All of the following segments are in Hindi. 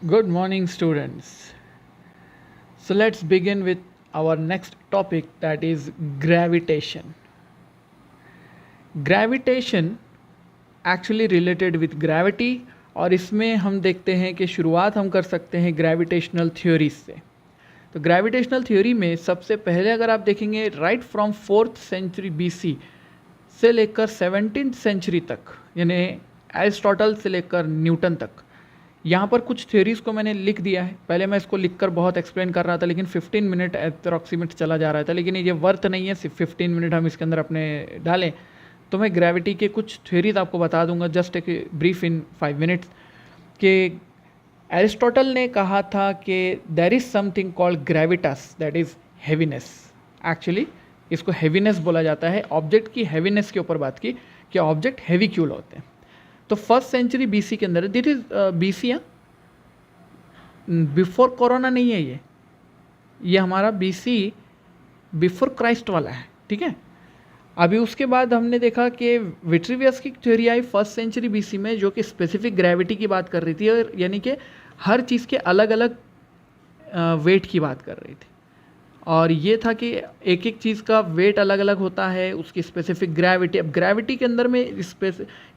Good morning, students. So let's begin with our next topic, that is gravitation. Gravitation actually related with gravity, और इसमें हम देखते हैं कि शुरुआत हम कर सकते हैं ग्रेविटेशनल थ्योरीज से। तो ग्रेविटेशनल थ्योरी में सबसे पहले अगर आप देखेंगे right from 4th century BC से लेकर 17th सेंचुरी तक, यानी एरिस्टोटल से लेकर न्यूटन तक, यहाँ पर कुछ थ्योरीज़ को मैंने लिख दिया है। पहले मैं इसको लिखकर बहुत एक्सप्लेन कर रहा था, लेकिन 15 मिनट अप्रॉक्सीमेट चला जा रहा था, लेकिन ये वर्थ नहीं है सिर्फ 15 मिनट हम इसके अंदर अपने डालें। तो मैं ग्रेविटी के कुछ थ्योरीज आपको बता दूंगा, जस्ट एक ब्रीफ इन 5 मिनट्स। कि एरिस्टोटल ने कहा था कि there is something called Gravitas, that is heaviness. Actually इसको हैवीनेस बोला जाता है, ऑब्जेक्ट की हैवीनेस के ऊपर बात की कि ऑब्जेक्ट हैवी क्यों होते हैं। तो 1st सेंचुरी बीसी के अंदर, that is BC, before corona नहीं है ये हमारा बीसी बिफोर क्राइस्ट वाला है, ठीक है। अभी उसके बाद हमने देखा कि विट्रीवियस की थ्योरी आई 1st सेंचुरी बीसी में, जो कि स्पेसिफिक ग्रेविटी की बात कर रही थी, और यानी कि हर चीज़ के अलग अलग वेट की बात कर रही थी। और ये था कि एक एक चीज़ का वेट अलग अलग होता है, उसकी स्पेसिफिक ग्रेविटी। अब ग्रेविटी के अंदर में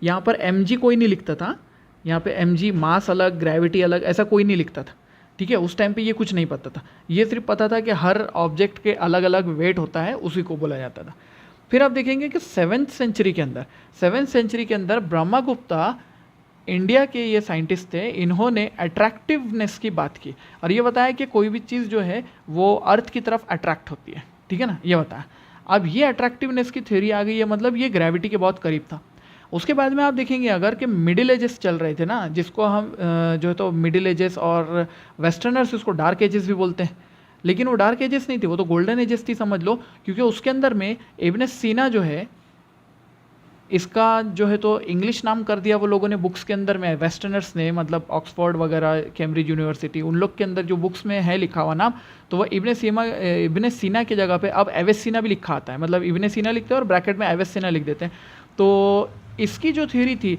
यहाँ पर mg कोई नहीं लिखता था, यहाँ पे mg मास अलग, ग्रेविटी अलग, ऐसा कोई नहीं लिखता था, ठीक है। उस टाइम पे ये कुछ नहीं पता था, ये सिर्फ पता था कि हर ऑब्जेक्ट के अलग अलग वेट होता है, उसी को बोला जाता था। फिर आप देखेंगे कि 7th सेंचुरी के अंदर ब्रह्मगुप्ता, इंडिया के ये साइंटिस्ट थे, इन्होंने अट्रैक्टिवनेस की बात की और ये बताया कि कोई भी चीज़ जो है वो अर्थ की तरफ अट्रैक्ट होती है, ठीक है ना, ये बताया। अब ये अट्रैक्टिवनेस की थ्योरी आ गई है, मतलब ये ग्रेविटी के बहुत करीब था। उसके बाद में आप देखेंगे अगर कि मिडिल एजेस चल रहे थे ना, जिसको हम जो है तो मिडिल एजेस, और वेस्टर्नर्स उसको डार्क एजेस भी बोलते हैं, लेकिन वो डार्क एजेस नहीं थे, वो तो गोल्डन एजेस थी समझ लो, क्योंकि उसके अंदर में इब्न सीना जो है, इसका जो है तो इंग्लिश नाम कर दिया वो लोगों ने बुक्स के अंदर में, वेस्टर्नर्स ने, मतलब ऑक्सफोर्ड वगैरह, कैम्ब्रिज यूनिवर्सिटी, उन लोग के अंदर जो बुक्स में है लिखा हुआ नाम, तो वो इब्न सीना की जगह पे अब एवेसिना भी लिखा आता है, मतलब इब्न सीना लिखते हैं और ब्रैकेट में एवेसिना लिख देते हैं। तो इसकी जो थ्योरी थी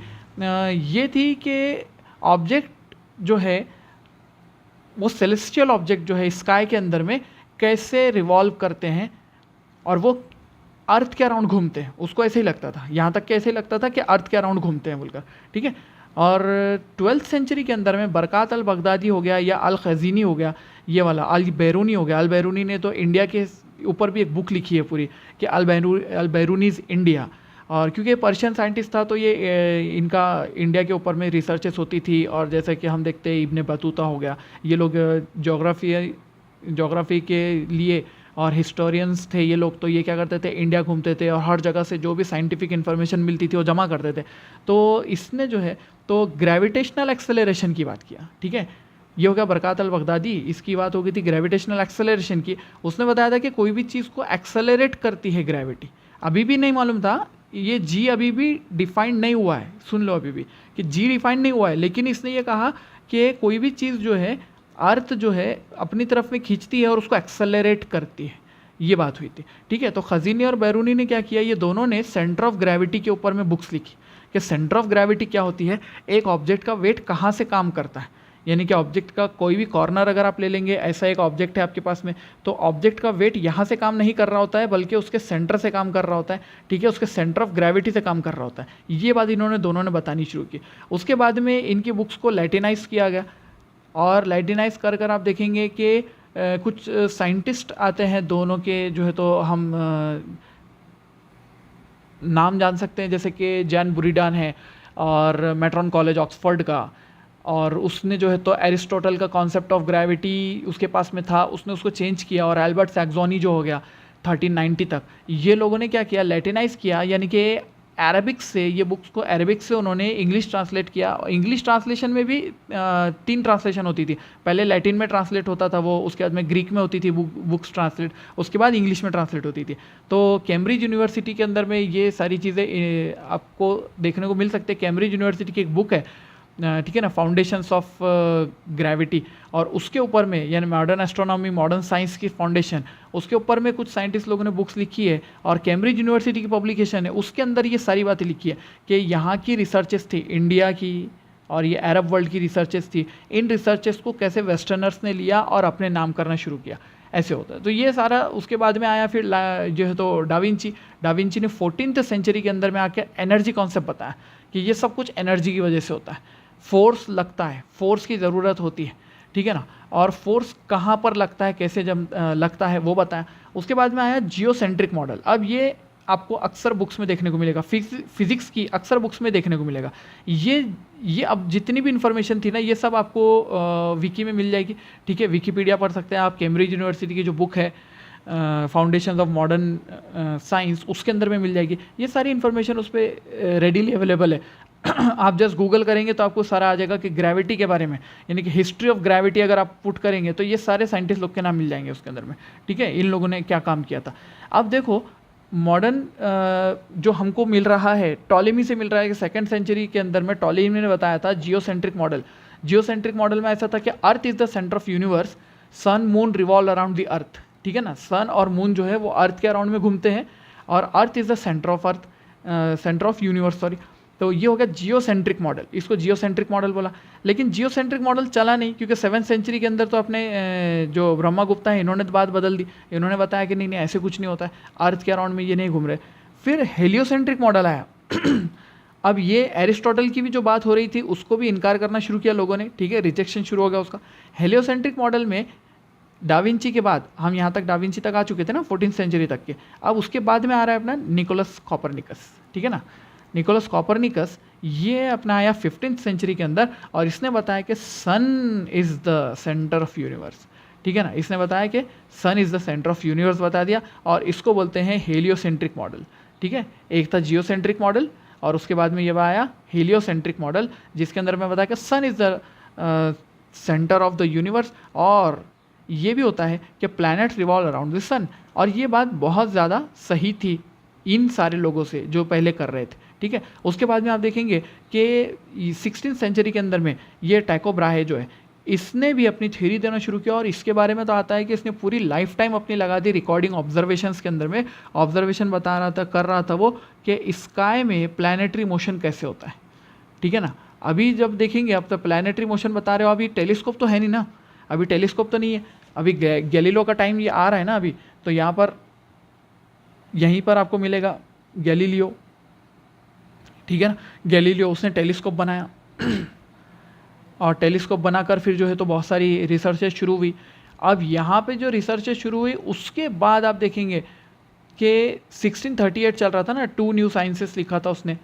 ये थी कि ऑब्जेक्ट जो है वो सेलेस्टियल ऑब्जेक्ट जो है स्काई के अंदर में कैसे रिवॉल्व करते हैं, और वो अर्थ के अराउंड घूमते हैं। उसको ऐसे ही लगता था, यहाँ तक के ऐसे ही लगता था कि अर्थ के अराउंड घूमते हैं बोलकर, ठीक है। और 12th सेंचुरी के अंदर में बरकात अल बगदादी हो गया या अल खज़ीनी हो गया, ये वाला अल बैरूनी हो गया। अल बैरूनी ने तो इंडिया के ऊपर भी एक बुक लिखी है पूरी कि अल बैरूनीज़ इंडिया, और क्योंकि पर्शियन साइंटिस्ट था तो ये इनका इंडिया के ऊपर में रिसर्चेस होती थी। और जैसे कि हम देखते हैं इब्न बतूता हो गया, ये लोग जोग्राफ़ी के लिए और हिस्टोरियंस थे ये लोग, तो ये क्या करते थे, इंडिया घूमते थे और हर जगह से जो भी साइंटिफिक इन्फॉर्मेशन मिलती थी वो जमा करते थे। तो इसने जो है तो ग्रेविटेशनल एक्सेलरेशन की बात किया, ठीक है। ये हो गया बरकात अल बगदादी, इसकी बात हो गई थी ग्रेविटेशनल एक्सेलरेशन की। उसने बताया था कि कोई भी चीज़ को एक्सेलरेट करती है ग्रेविटी। अभी भी नहीं मालूम था, ये जी अभी भी डिफाइंड नहीं हुआ है, सुन लो अभी भी कि जी डिफाइंड नहीं हुआ है, लेकिन इसने ये कहा कि कोई भी चीज़ जो है अर्थ जो है अपनी तरफ में खींचती है और उसको एक्सेलरेट करती है, ये बात हुई थी, ठीक है। तो खज़ीनी और बैरूनी ने क्या किया, ये दोनों ने सेंटर ऑफ ग्रेविटी के ऊपर में बुक्स लिखी कि सेंटर ऑफ ग्रेविटी क्या होती है, एक ऑब्जेक्ट का वेट कहाँ से काम करता है। यानी कि ऑब्जेक्ट का कोई भी कॉर्नर अगर आप ले लेंगे, ऐसा एक ऑब्जेक्ट है आपके पास में, तो ऑब्जेक्ट का वेट यहाँ से काम नहीं कर रहा होता है, बल्कि उसके सेंटर से काम कर रहा होता है, ठीक है, उसके सेंटर ऑफ ग्रेविटी से काम कर रहा होता है। ये बात इन्होंने दोनों ने बतानी शुरू की। उसके बाद में इनकी बुक्स को लैटिनाइज किया गया, और लैटिनाइज कर कर आप देखेंगे कि कुछ साइंटिस्ट आते हैं दोनों के, जो है तो हम नाम जान सकते हैं, जैसे कि जैन बुरिडान है और मेट्रॉन कॉलेज ऑक्सफोर्ड का, और उसने जो है तो एरिस्टोटल का कॉन्सेप्ट ऑफ ग्रेविटी उसके पास में था, उसने उसको चेंज किया, और एल्बर्ट सैक्सोनी जो हो गया 1390 तक, ये लोगों ने क्या किया, लैटिनाइज किया, यानी कि अरबिक से, ये बुक्स को अरबिक से उन्होंने इंग्लिश ट्रांसलेट किया। इंग्लिश ट्रांसलेशन में भी 3 ट्रांसलेशन होती थी, पहले लैटिन में ट्रांसलेट होता था वो, उसके बाद में ग्रीक में होती थी बुक्स ट्रांसलेट, उसके बाद इंग्लिश में ट्रांसलेट होती थी। तो कैम्ब्रिज यूनिवर्सिटी के अंदर में ये सारी चीज़ें आपको देखने को मिल सकते हैं। कैम्ब्रिज यूनिवर्सिटी की एक बुक है, ठीक है ना, फाउंडेशंस ऑफ ग्रेविटी, और उसके ऊपर में यानी मॉडर्न एस्ट्रोनॉमी, मॉडर्न साइंस की फाउंडेशन, उसके ऊपर में कुछ साइंटिस्ट लोगों ने बुक्स लिखी है, और कैम्ब्रिज यूनिवर्सिटी की पब्लिकेशन है, उसके अंदर ये सारी बातें लिखी है कि यहाँ की रिसर्चेस थी इंडिया की और ये अरब वर्ल्ड की रिसर्चेस थी, इन रिसर्चेस को कैसे वेस्टर्नर्स ने लिया और अपने नाम करना शुरू किया, ऐसे होता है। तो ये सारा उसके बाद में आया फिर जो है तो डाविंची ने 14th सेंचुरी के अंदर में आके एनर्जी कॉन्सेप्ट बताया कि ये सब कुछ एनर्जी की वजह से होता है, फोर्स लगता है, फोर्स की ज़रूरत होती है, ठीक है ना, और फोर्स कहाँ पर लगता है, कैसे जब लगता है वो बताया। उसके बाद में आया जियोसेंट्रिक मॉडल। अब ये आपको अक्सर बुक्स में देखने को मिलेगा, फिजिक्स की अक्सर बुक्स में देखने को मिलेगा। ये अब जितनी भी इन्फॉर्मेशन थी ना, ये सब आपको विकी में मिल जाएगी, ठीक है, विकीपीडिया पढ़ सकते हैं आप, कैम्ब्रिज यूनिवर्सिटी की जो बुक है फाउंडेशंस ऑफ मॉडर्न साइंस, उसके अंदर में मिल जाएगी। ये सारी इन्फॉर्मेशन उस पर रेडीली अवेलेबल है। आप जस्ट गूगल करेंगे तो आपको सारा आ जाएगा कि ग्रेविटी के बारे में, यानी कि हिस्ट्री ऑफ ग्रेविटी अगर आप पुट करेंगे तो ये सारे साइंटिस्ट लोग के नाम मिल जाएंगे उसके अंदर में, ठीक है, इन लोगों ने क्या काम किया था। अब देखो मॉडर्न जो हमको मिल रहा है टॉलेमी से मिल रहा है कि 2nd सेंचुरी के अंदर में टॉलेमी ने बताया था जियोसेंट्रिक मॉडल। जियोसेंट्रिक मॉडल में ऐसा था कि earth is the centre of universe, sun moon revolve around the earth, ठीक है ना, सन और मून जो है वो अर्थ के अराउंड में घूमते हैं और अर्थ is the centre of universe, sorry. तो ये हो गया जियोसेंट्रिक मॉडल, इसको जियोसेंट्रिक मॉडल बोला। लेकिन जियोसेंट्रिक मॉडल चला नहीं, क्योंकि 7th सेंचुरी के अंदर तो अपने जो ब्रह्मगुप्ता है इन्होंने तो बात बदल दी, इन्होंने बताया कि नहीं ऐसे कुछ नहीं होता है, अर्थ के अराउंड में ये नहीं घूम रहे। फिर हेलियोसेंट्रिक मॉडल आया। अब ये एरिस्टोटल की भी जो बात हो रही थी उसको भी इनकार करना शुरू किया लोगों ने, ठीक है, रिजेक्शन शुरू हो गया उसका। हेलियोसेंट्रिक मॉडल में डाविंची के बाद, हम यहाँ तक डाविंची तक आ चुके थे ना 14th सेंचुरी तक के, अब उसके बाद में आ रहा है अपना निकोलस कॉपरनिकस, ठीक है ना। निकोलस कॉपरनिकस ये अपना आया 15th सेंचुरी के अंदर और इसने बताया कि sun is the centre of universe, ठीक है ना, इसने बताया कि sun is the centre of universe बता दिया, और इसको बोलते हैं हेलियोसेंट्रिक मॉडल, ठीक है। एक था जियोसेंट्रिक मॉडल और उसके बाद में ये आया हेलियोसेंट्रिक मॉडल, जिसके अंदर मैं बताया कि sun is the centre of the universe, और ये भी होता है कि planet revolve around the sun. और ये बात बहुत ज़्यादा सही थी इन सारे लोगों से जो पहले कर रहे थे, ठीक है। उसके बाद में आप देखेंगे कि 16th सेंचुरी के अंदर में ये टाइको ब्राहे जो है इसने भी अपनी थ्योरी देना शुरू किया, और इसके बारे में तो आता है कि इसने पूरी लाइफ टाइम अपनी लगा दी रिकॉर्डिंग ऑब्जर्वेशंस के अंदर में। ऑब्जर्वेशन बता रहा था, कर रहा था वो कि स्काई में प्लैनेटरी मोशन कैसे होता है, ठीक है ना। अभी जब देखेंगे, अब तो प्लैनेटरी मोशन बता रहे हो, अभी टेलीस्कोप तो है नहीं ना, अभी टेलीस्कोप तो नहीं है, अभी गैलीलियो का टाइम ये आ रहा है ना अभी, तो यहाँ पर यहीं पर आपको मिलेगा गैलीलियो, ठीक है ना। गैलीलियो उसने टेलीस्कोप बनाया और टेलीस्कोप बनाकर फिर जो है तो बहुत सारी रिसर्चेस शुरू हुई। अब यहाँ पे जो रिसर्चेस शुरू हुई उसके बाद आप देखेंगे कि 1638 चल रहा था ना, 2 न्यू साइंसेस लिखा था उसने,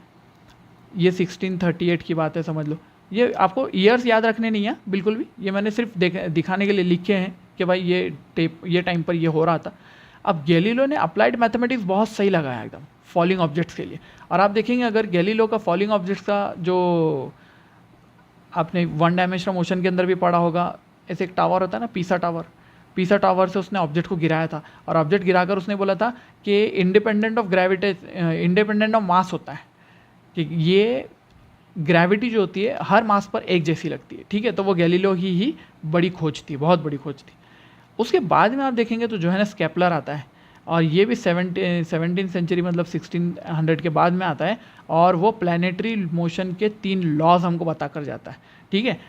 ये 1638 की बात है, समझ लो। ये आपको ईयर्स याद रखने नहीं है बिल्कुल भी, ये मैंने सिर्फ दिखाने के लिए लिखे हैं कि भाई ये टाइम पर ये हो रहा था। अब गैलीलियो ने अप्लाइड मैथमेटिक्स बहुत सही लगाया एकदम फॉलिंग ऑब्जेक्ट्स के लिए, और आप देखेंगे अगर गैलीलियो का फॉलिंग ऑब्जेक्ट्स का जो आपने 1 डायमेंशनल मोशन के अंदर भी पढ़ा होगा, ऐसे एक टावर होता है ना, पीसा टावर से उसने ऑब्जेक्ट को गिराया था, और ऑब्जेक्ट गिराकर उसने बोला था कि इंडिपेंडेंट ऑफ मास होता है, कि ये ग्रेविटी जो होती है हर मास पर एक जैसी लगती है, ठीक है। तो वो गैलीलियो ही बड़ी खोज थी, बहुत बड़ी खोज थी। उसके बाद में आप देखेंगे तो जोहानस केपलर आता है, और ये भी 17th सेंचुरी मतलब 1600 के बाद में आता है, और वो प्लैनेटरी मोशन के 3 लॉज हमको बता कर जाता है, ठीक है।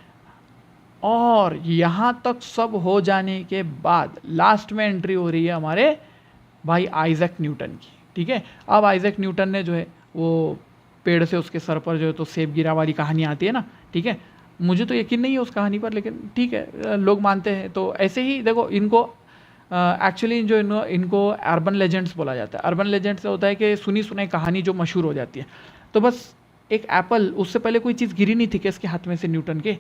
और यहाँ तक सब हो जाने के बाद लास्ट में एंट्री हो रही है हमारे भाई आइजैक न्यूटन की, ठीक है। अब आइजैक न्यूटन ने जो है वो पेड़ से उसके सर पर जो है तो सेब गिरा वाली कहानी आती है ना, ठीक है। मुझे तो यकीन नहीं है उस कहानी पर, लेकिन ठीक है, लोग मानते हैं। तो ऐसे ही देखो, इनको एक्चुअली जो इनको अर्बन लेजेंड्स बोला जाता है। अर्बन लेजेंड्स से होता है कि सुनी सुनाई कहानी जो मशहूर हो जाती है। तो बस एक एप्पल, उससे पहले कोई चीज़ गिरी नहीं थी कि इसके हाथ में से न्यूटन के,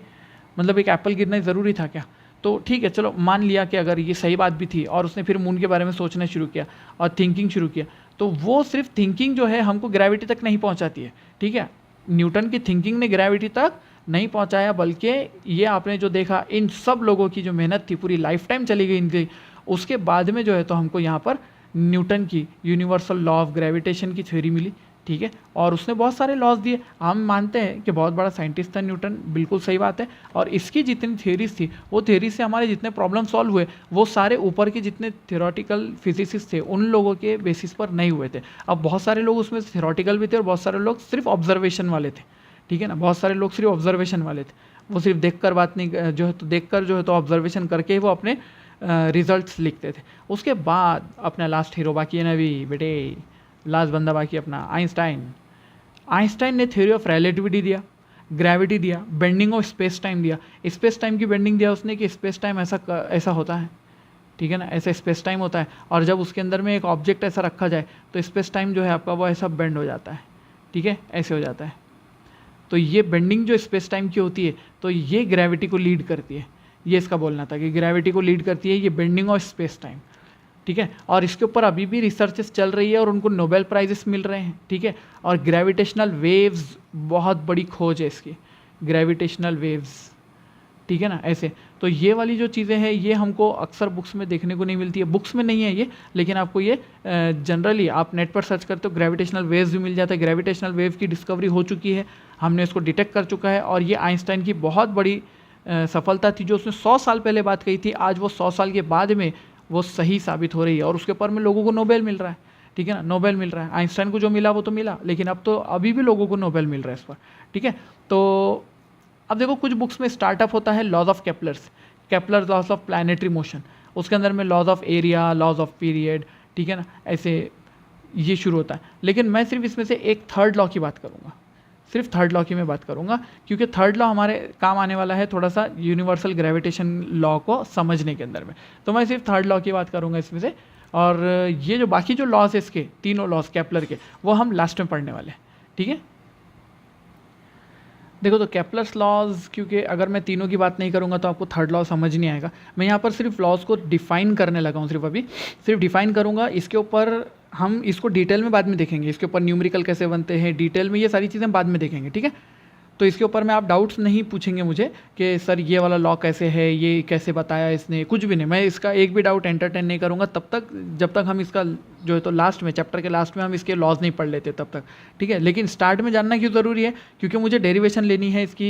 मतलब एक एप्पल गिरना ज़रूरी था क्या? तो ठीक है, चलो मान लिया कि अगर ये सही बात भी थी, और उसने फिर मून के बारे में सोचना शुरू किया और थिंकिंग शुरू किया, तो वो सिर्फ थिंकिंग जो है हमको ग्रेविटी तक नहीं पहुंचाती है, ठीक है। न्यूटन की थिंकिंग ने ग्रेविटी तक नहीं पहुंचाया, बल्कि ये आपने जो देखा इन सब लोगों की जो मेहनत थी पूरी लाइफ टाइम चली गई इनकी, उसके बाद में जो है तो हमको यहाँ पर न्यूटन की यूनिवर्सल लॉ ऑफ ग्रेविटेशन की थ्योरी मिली, ठीक है। और उसने बहुत सारे लॉज दिए, हम मानते हैं कि बहुत बड़ा साइंटिस्ट था न्यूटन, बिल्कुल सही बात है। और इसकी जितनी थ्योरीज थी, वो थ्योरी से हमारे जितने प्रॉब्लम सॉल्व हुए, वो सारे ऊपर के जितने थ्योरेटिकल फिजिसिस्ट थे उन लोगों के बेसिस पर नहीं हुए थे। अब बहुत सारे लोग उसमें थ्योरेटिकल भी थे और बहुत सारे लोग सिर्फ ऑब्जर्वेशन वाले थे, ठीक है ना। बहुत सारे लोग सिर्फ ऑब्जर्वेशन वाले थे, वो सिर्फ देखकर बात नहीं जो है तो देखकर जो है तो ऑब्जर्वेशन करके ही वो अपने रिजल्ट्स लिखते थे। उसके बाद अपना लास्ट हीरो बाकी है ना अभी बेटे, लास्ट बंदा बाकी अपना आइंस्टाइन। आइंस्टाइन ने थ्योरी ऑफ रिलेटिविटी दिया, ग्रेविटी दिया, बेंडिंग ऑफ स्पेस टाइम दिया। स्पेस टाइम की बेंडिंग दिया उसने कि स्पेस टाइम ऐसा होता है, ठीक है ना, ऐसा स्पेस टाइम होता है, और जब उसके अंदर में एक ऑब्जेक्ट ऐसा रखा जाए तो स्पेस टाइम जो है आपका वो ऐसा बेंड हो जाता है, ठीक है, ऐसे हो जाता है। तो ये बेंडिंग जो स्पेस टाइम की होती है तो ये ग्रेविटी को लीड करती है, ये इसका बोलना था कि ग्रेविटी को लीड करती है ये बेंडिंग ऑफ स्पेस टाइम, ठीक है। और इसके ऊपर अभी भी रिसर्चेस चल रही है और उनको नोबेल प्राइजेस मिल रहे हैं, ठीक है। और ग्रेविटेशनल वेव्स बहुत बड़ी खोज है इसकी, ग्रेविटेशनल वेव्स, ठीक है ना, ऐसे। तो ये वाली जो चीज़ें हैं ये हमको अक्सर बुक्स में देखने को नहीं मिलती है, बुक्स में नहीं है ये, लेकिन आपको ये जनरली आप नेट पर सर्च करते हो ग्रेविटेशनल वेव्स भी मिल जाता है। ग्रेविटेशनल वेव की डिस्कवरी हो चुकी है, हमने इसको डिटेक्ट कर चुका है, और ये आइंस्टाइन की बहुत बड़ी सफलता थी जो उसने 100 साल पहले बात कही थी, आज वो 100 साल के बाद में वो सही साबित हो रही है और उसके ऊपर में लोगों को नोबेल मिल रहा है, ठीक है ना, नोबेल मिल रहा है। आइंस्टाइन को जो मिला वो तो मिला, लेकिन अब तो अभी भी लोगों को नोबेल मिल रहा है इस पर, ठीक है। तो अब देखो कुछ बुक्स में स्टार्टअप होता है laws of Kepler's laws of planetary motion, उसके अंदर में laws of area, laws of period, ठीक है ना, ऐसे ये शुरू होता है। लेकिन मैं सिर्फ इसमें से एक थर्ड लॉ की बात करूँगा, सिर्फ थर्ड लॉ की मैं बात करूँगा, क्योंकि थर्ड लॉ हमारे काम आने वाला है थोड़ा सा यूनिवर्सल ग्रेविटेशन लॉ को समझने के अंदर में। तो मैं सिर्फ थर्ड लॉ की बात करूँगा इसमें से, और ये जो बाकी जो लॉज है इसके तीनों लॉज केपलर के वो हम लास्ट में पढ़ने वाले हैं, ठीक है। देखो तो केपलर्स लॉज, क्योंकि अगर मैं तीनों की बात नहीं करूँगा तो आपको थर्ड लॉ समझ नहीं आएगा। मैं यहाँ पर सिर्फ लॉज को डिफाइन करने लगा हूँ, सिर्फ डिफाइन करूँगा। इसके ऊपर हम इसको डिटेल में बाद में देखेंगे, इसके ऊपर न्यूमेरिकल कैसे बनते हैं डिटेल में, ये सारी चीज़ें बाद में देखेंगे, ठीक है। तो इसके ऊपर में आप डाउट्स नहीं पूछेंगे मुझे कि सर ये वाला लॉ कैसे है, ये कैसे बताया इसने, कुछ भी नहीं। मैं इसका एक भी डाउट एंटरटेन नहीं करूँगा तब तक जब तक हम इसका जो है तो लास्ट में चैप्टर के लास्ट में हम इसके लॉज नहीं पढ़ लेते तब तक, ठीक है। लेकिन स्टार्ट में जानना क्यों ज़रूरी है, क्योंकि मुझे डेरिवेशन लेनी है इसकी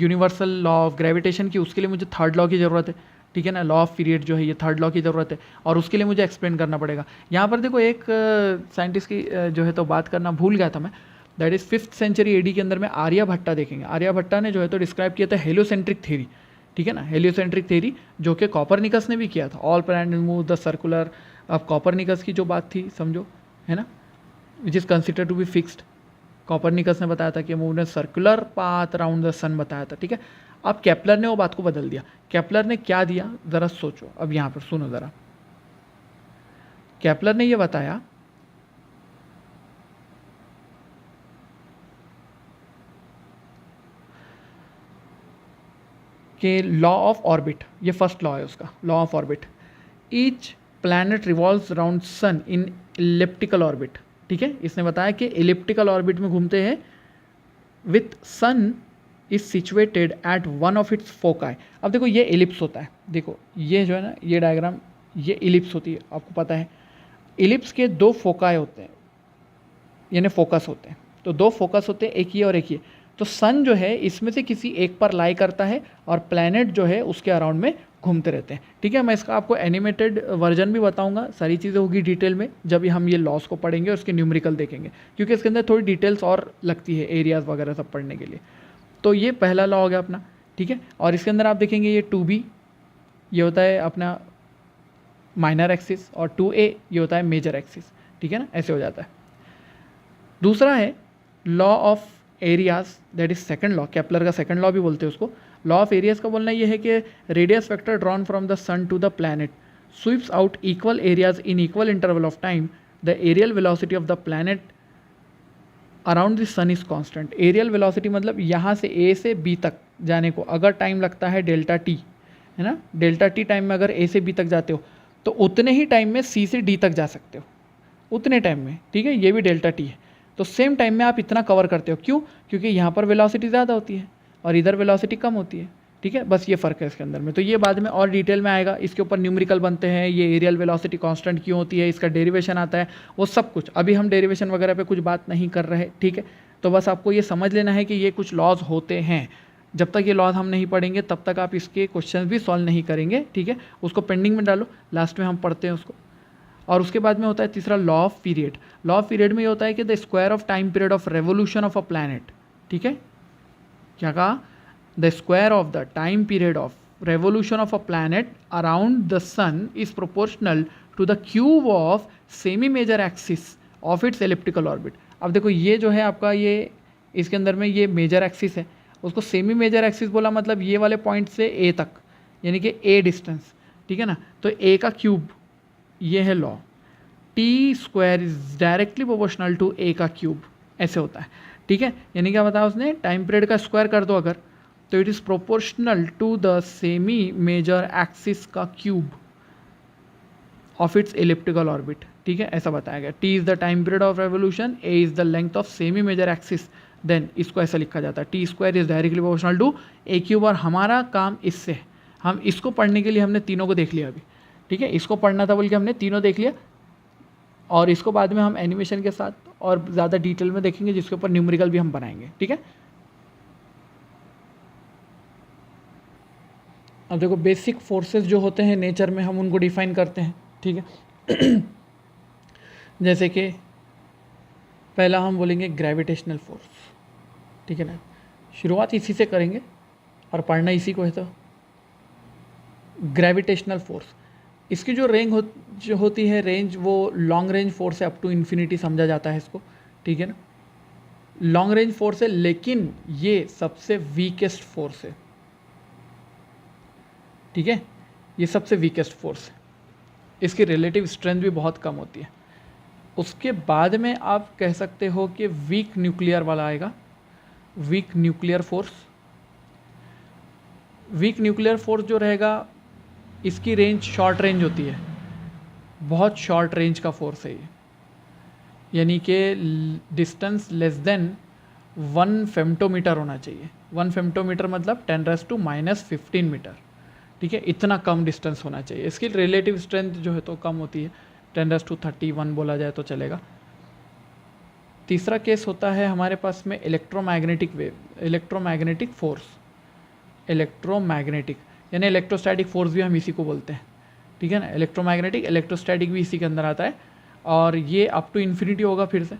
यूनिवर्सल लॉ ऑफ ग्रेविटेशन की, उसके लिए मुझे थर्ड लॉ की ज़रूरत है, ठीक है ना। लॉ ऑफ पीरियड जो है ये थर्ड लॉ की ज़रूरत है, और उसके लिए मुझे एक्सप्लेन करना पड़ेगा। यहाँ पर देखो एक साइंटिस्ट की जो है तो बात करना भूल गया था मैं, that is 5th century AD के अंदर में आर्यभट्टा देखेंगे। आर्यभट्टा ने जो है तो डिस्क्राइब किया था हेलियोसेंट्रिक थ्योरी, ठीक है ना, हेलियोसेंट्रिक थ्योरी जो कि कॉपरनिकस ने भी किया था, all planet move the circular. अब कॉपरनिकस की जो बात थी समझो, है ना, which is consider to be fixed. Copernicus ने बताया था कि मूव ने circular path around the sun बताया था, ठीक है। अब केपलर ने वो बात को बदल दिया। केपलर ने क्या दिया ज़रा सोचो, अब यहाँ पर सुनो ज़रा। केपलर ने ये बताया कि लॉ ऑफ ऑर्बिट, ये फर्स्ट लॉ है उसका, law of orbit. Each planet revolves around sun in elliptical orbit, ठीक है। इसने बताया कि इलिप्टिकल ऑर्बिट में घूमते हैं with sun is situated at one of its foci. अब देखो ये इलिप्स होता है, देखो ये जो है ना ये डायग्राम, ये इलिप्स होती है, आपको पता है। इलिप्स के दो फोकाई होते हैं, यानी फोकस होते हैं, तो दो फोकस होते हैं, एक ये और एक ये। तो सन जो है इसमें से किसी एक पर लाई करता है और प्लैनेट जो है उसके अराउंड में घूमते रहते हैं, ठीक है। मैं इसका आपको एनिमेटेड वर्जन भी बताऊंगा, सारी चीज़ें होगी डिटेल में जब हम ये लॉस को पढ़ेंगे और उसके न्यूमेरिकल देखेंगे, क्योंकि इसके अंदर थोड़ी डिटेल्स और लगती है एरियाज़ वगैरह सब पढ़ने के लिए। तो ये पहला लॉ हो गया अपना, ठीक है। और इसके अंदर आप देखेंगे ये 2b ये होता है अपना माइनर एक्सिस, और 2a ये होता है मेजर एक्सिस, ठीक है ना, ऐसे हो जाता है। दूसरा है law of areas, that is second law, Kepler का सेकंड लॉ भी बोलते हैं उसको। लॉ ऑफ एरियाज का बोलना ये है कि radius vector drawn from the sun to the planet sweeps out equal areas in equal interval of time. The areal velocity of the planet around the sun is constant. Areal velocity मतलब यहाँ से ए से बी तक जाने को अगर टाइम लगता है डेल्टा टी, है ना, डेल्टा टी टाइम में अगर ए से बी तक जाते हो तो उतने ही टाइम में सी से डी तक जा सकते हो, उतने टाइम में, ठीक है। ये भी डेल्टा टी है, तो सेम टाइम में आप इतना कवर करते हो। क्यों? क्योंकि यहाँ पर वेलोसिटी ज़्यादा होती है और इधर वेलोसिटी कम होती है, ठीक है। बस ये फ़र्क है इसके अंदर में। तो ये बाद में और डिटेल में आएगा, इसके ऊपर न्यूमेरिकल बनते हैं, ये एरियल वेलोसिटी कांस्टेंट क्यों होती है, इसका डेरिवेशन आता है, वो सब कुछ। अभी हम डेरिवेशन वगैरह पे कुछ बात नहीं कर रहे, ठीक है। तो बस आपको ये समझ लेना है कि ये कुछ लॉज होते हैं। जब तक ये लॉज हम नहीं पढ़ेंगे तब तक आप इसके क्वेश्चन भी सॉल्व नहीं करेंगे, ठीक है। उसको पेंडिंग में डालो, लास्ट में हम पढ़ते हैं उसको। और उसके बाद में होता है तीसरा law of period. Law of period में ये होता है कि the square of time period of revolution of a planet, ठीक है, क्या कहा, the square of the time period of revolution of a planet around the sun is proportional to the cube of semi major axis of its elliptical orbit. अब देखो ये जो है आपका, ये इसके अंदर में ये मेजर एक्सिस है, उसको सेमी मेजर एक्सिस बोला मतलब ये वाले पॉइंट से ए तक, यानी कि ए डिस्टेंस, ठीक है ना। तो ए का क्यूब, ये है law, T square is directly proportional to a का क्यूब, ऐसे होता है, ठीक है। यानी क्या बताया उसने, टाइम पीरियड का स्क्वायर कर दो अगर, तो it is proportional to the semi major axis का cube of its elliptical orbit, ठीक है, ऐसा बताया गया। T is the time period of revolution, a is the length of semi major axis, then इसको ऐसा लिखा जाता है, T square is directly proportional to a cube. और हमारा काम इससे है, हम इसको पढ़ने के लिए हमने तीनों को देख लिया अभी, ठीक है, इसको पढ़ना था बोल के हमने तीनों देख लिया, और इसको बाद में हम एनिमेशन के साथ और ज़्यादा डिटेल में देखेंगे, जिसके ऊपर न्यूमेरिकल भी हम बनाएंगे, ठीक है। अब देखो बेसिक फोर्सेस जो होते हैं नेचर में, हम उनको डिफाइन करते हैं, ठीक है। जैसे कि पहला हम बोलेंगे ग्रेविटेशनल फोर्स, ठीक है ना, शुरुआत इसी से करेंगे और पढ़ना इसी को है। तो ग्रेविटेशनल फोर्स, इसकी जो जो होती है रेंज, वो लॉन्ग रेंज फोर्स है, अप टू इन्फिनिटी समझा जाता है इसको, ठीक है ना, लॉन्ग रेंज फोर्स है, लेकिन ये सबसे वीकेस्ट फोर्स है, ठीक है, ये सबसे वीकेस्ट फोर्स है, इसकी रिलेटिव स्ट्रेंथ भी बहुत कम होती है। उसके बाद में आप कह सकते हो कि वीक न्यूक्लियर वाला आएगा, weak nuclear force. Weak nuclear force जो रहेगा, इसकी रेंज शॉर्ट रेंज होती है, बहुत शॉर्ट रेंज का फोर्स है ये, यानी कि डिस्टेंस लेस देन 1 फेम्टोमीटर होना चाहिए। 1 फेम्टोमीटर मतलब 10⁻⁻15 मीटर, ठीक है, इतना कम डिस्टेंस होना चाहिए। इसकी रिलेटिव स्ट्रेंथ जो है तो कम होती है, 10⁻31 बोला जाए तो चलेगा। तीसरा केस होता है हमारे पास में electromagnetic wave, electromagnetic force, electromagnetic यानी इलेक्ट्रोस्टैटिक फोर्स भी हम इसी को बोलते हैं, ठीक है ना। इलेक्ट्रोमैग्नेटिक, इलेक्ट्रोस्टैटिक भी इसी के अंदर आता है, और ये अप टू इन्फिनिटी होगा, फिर से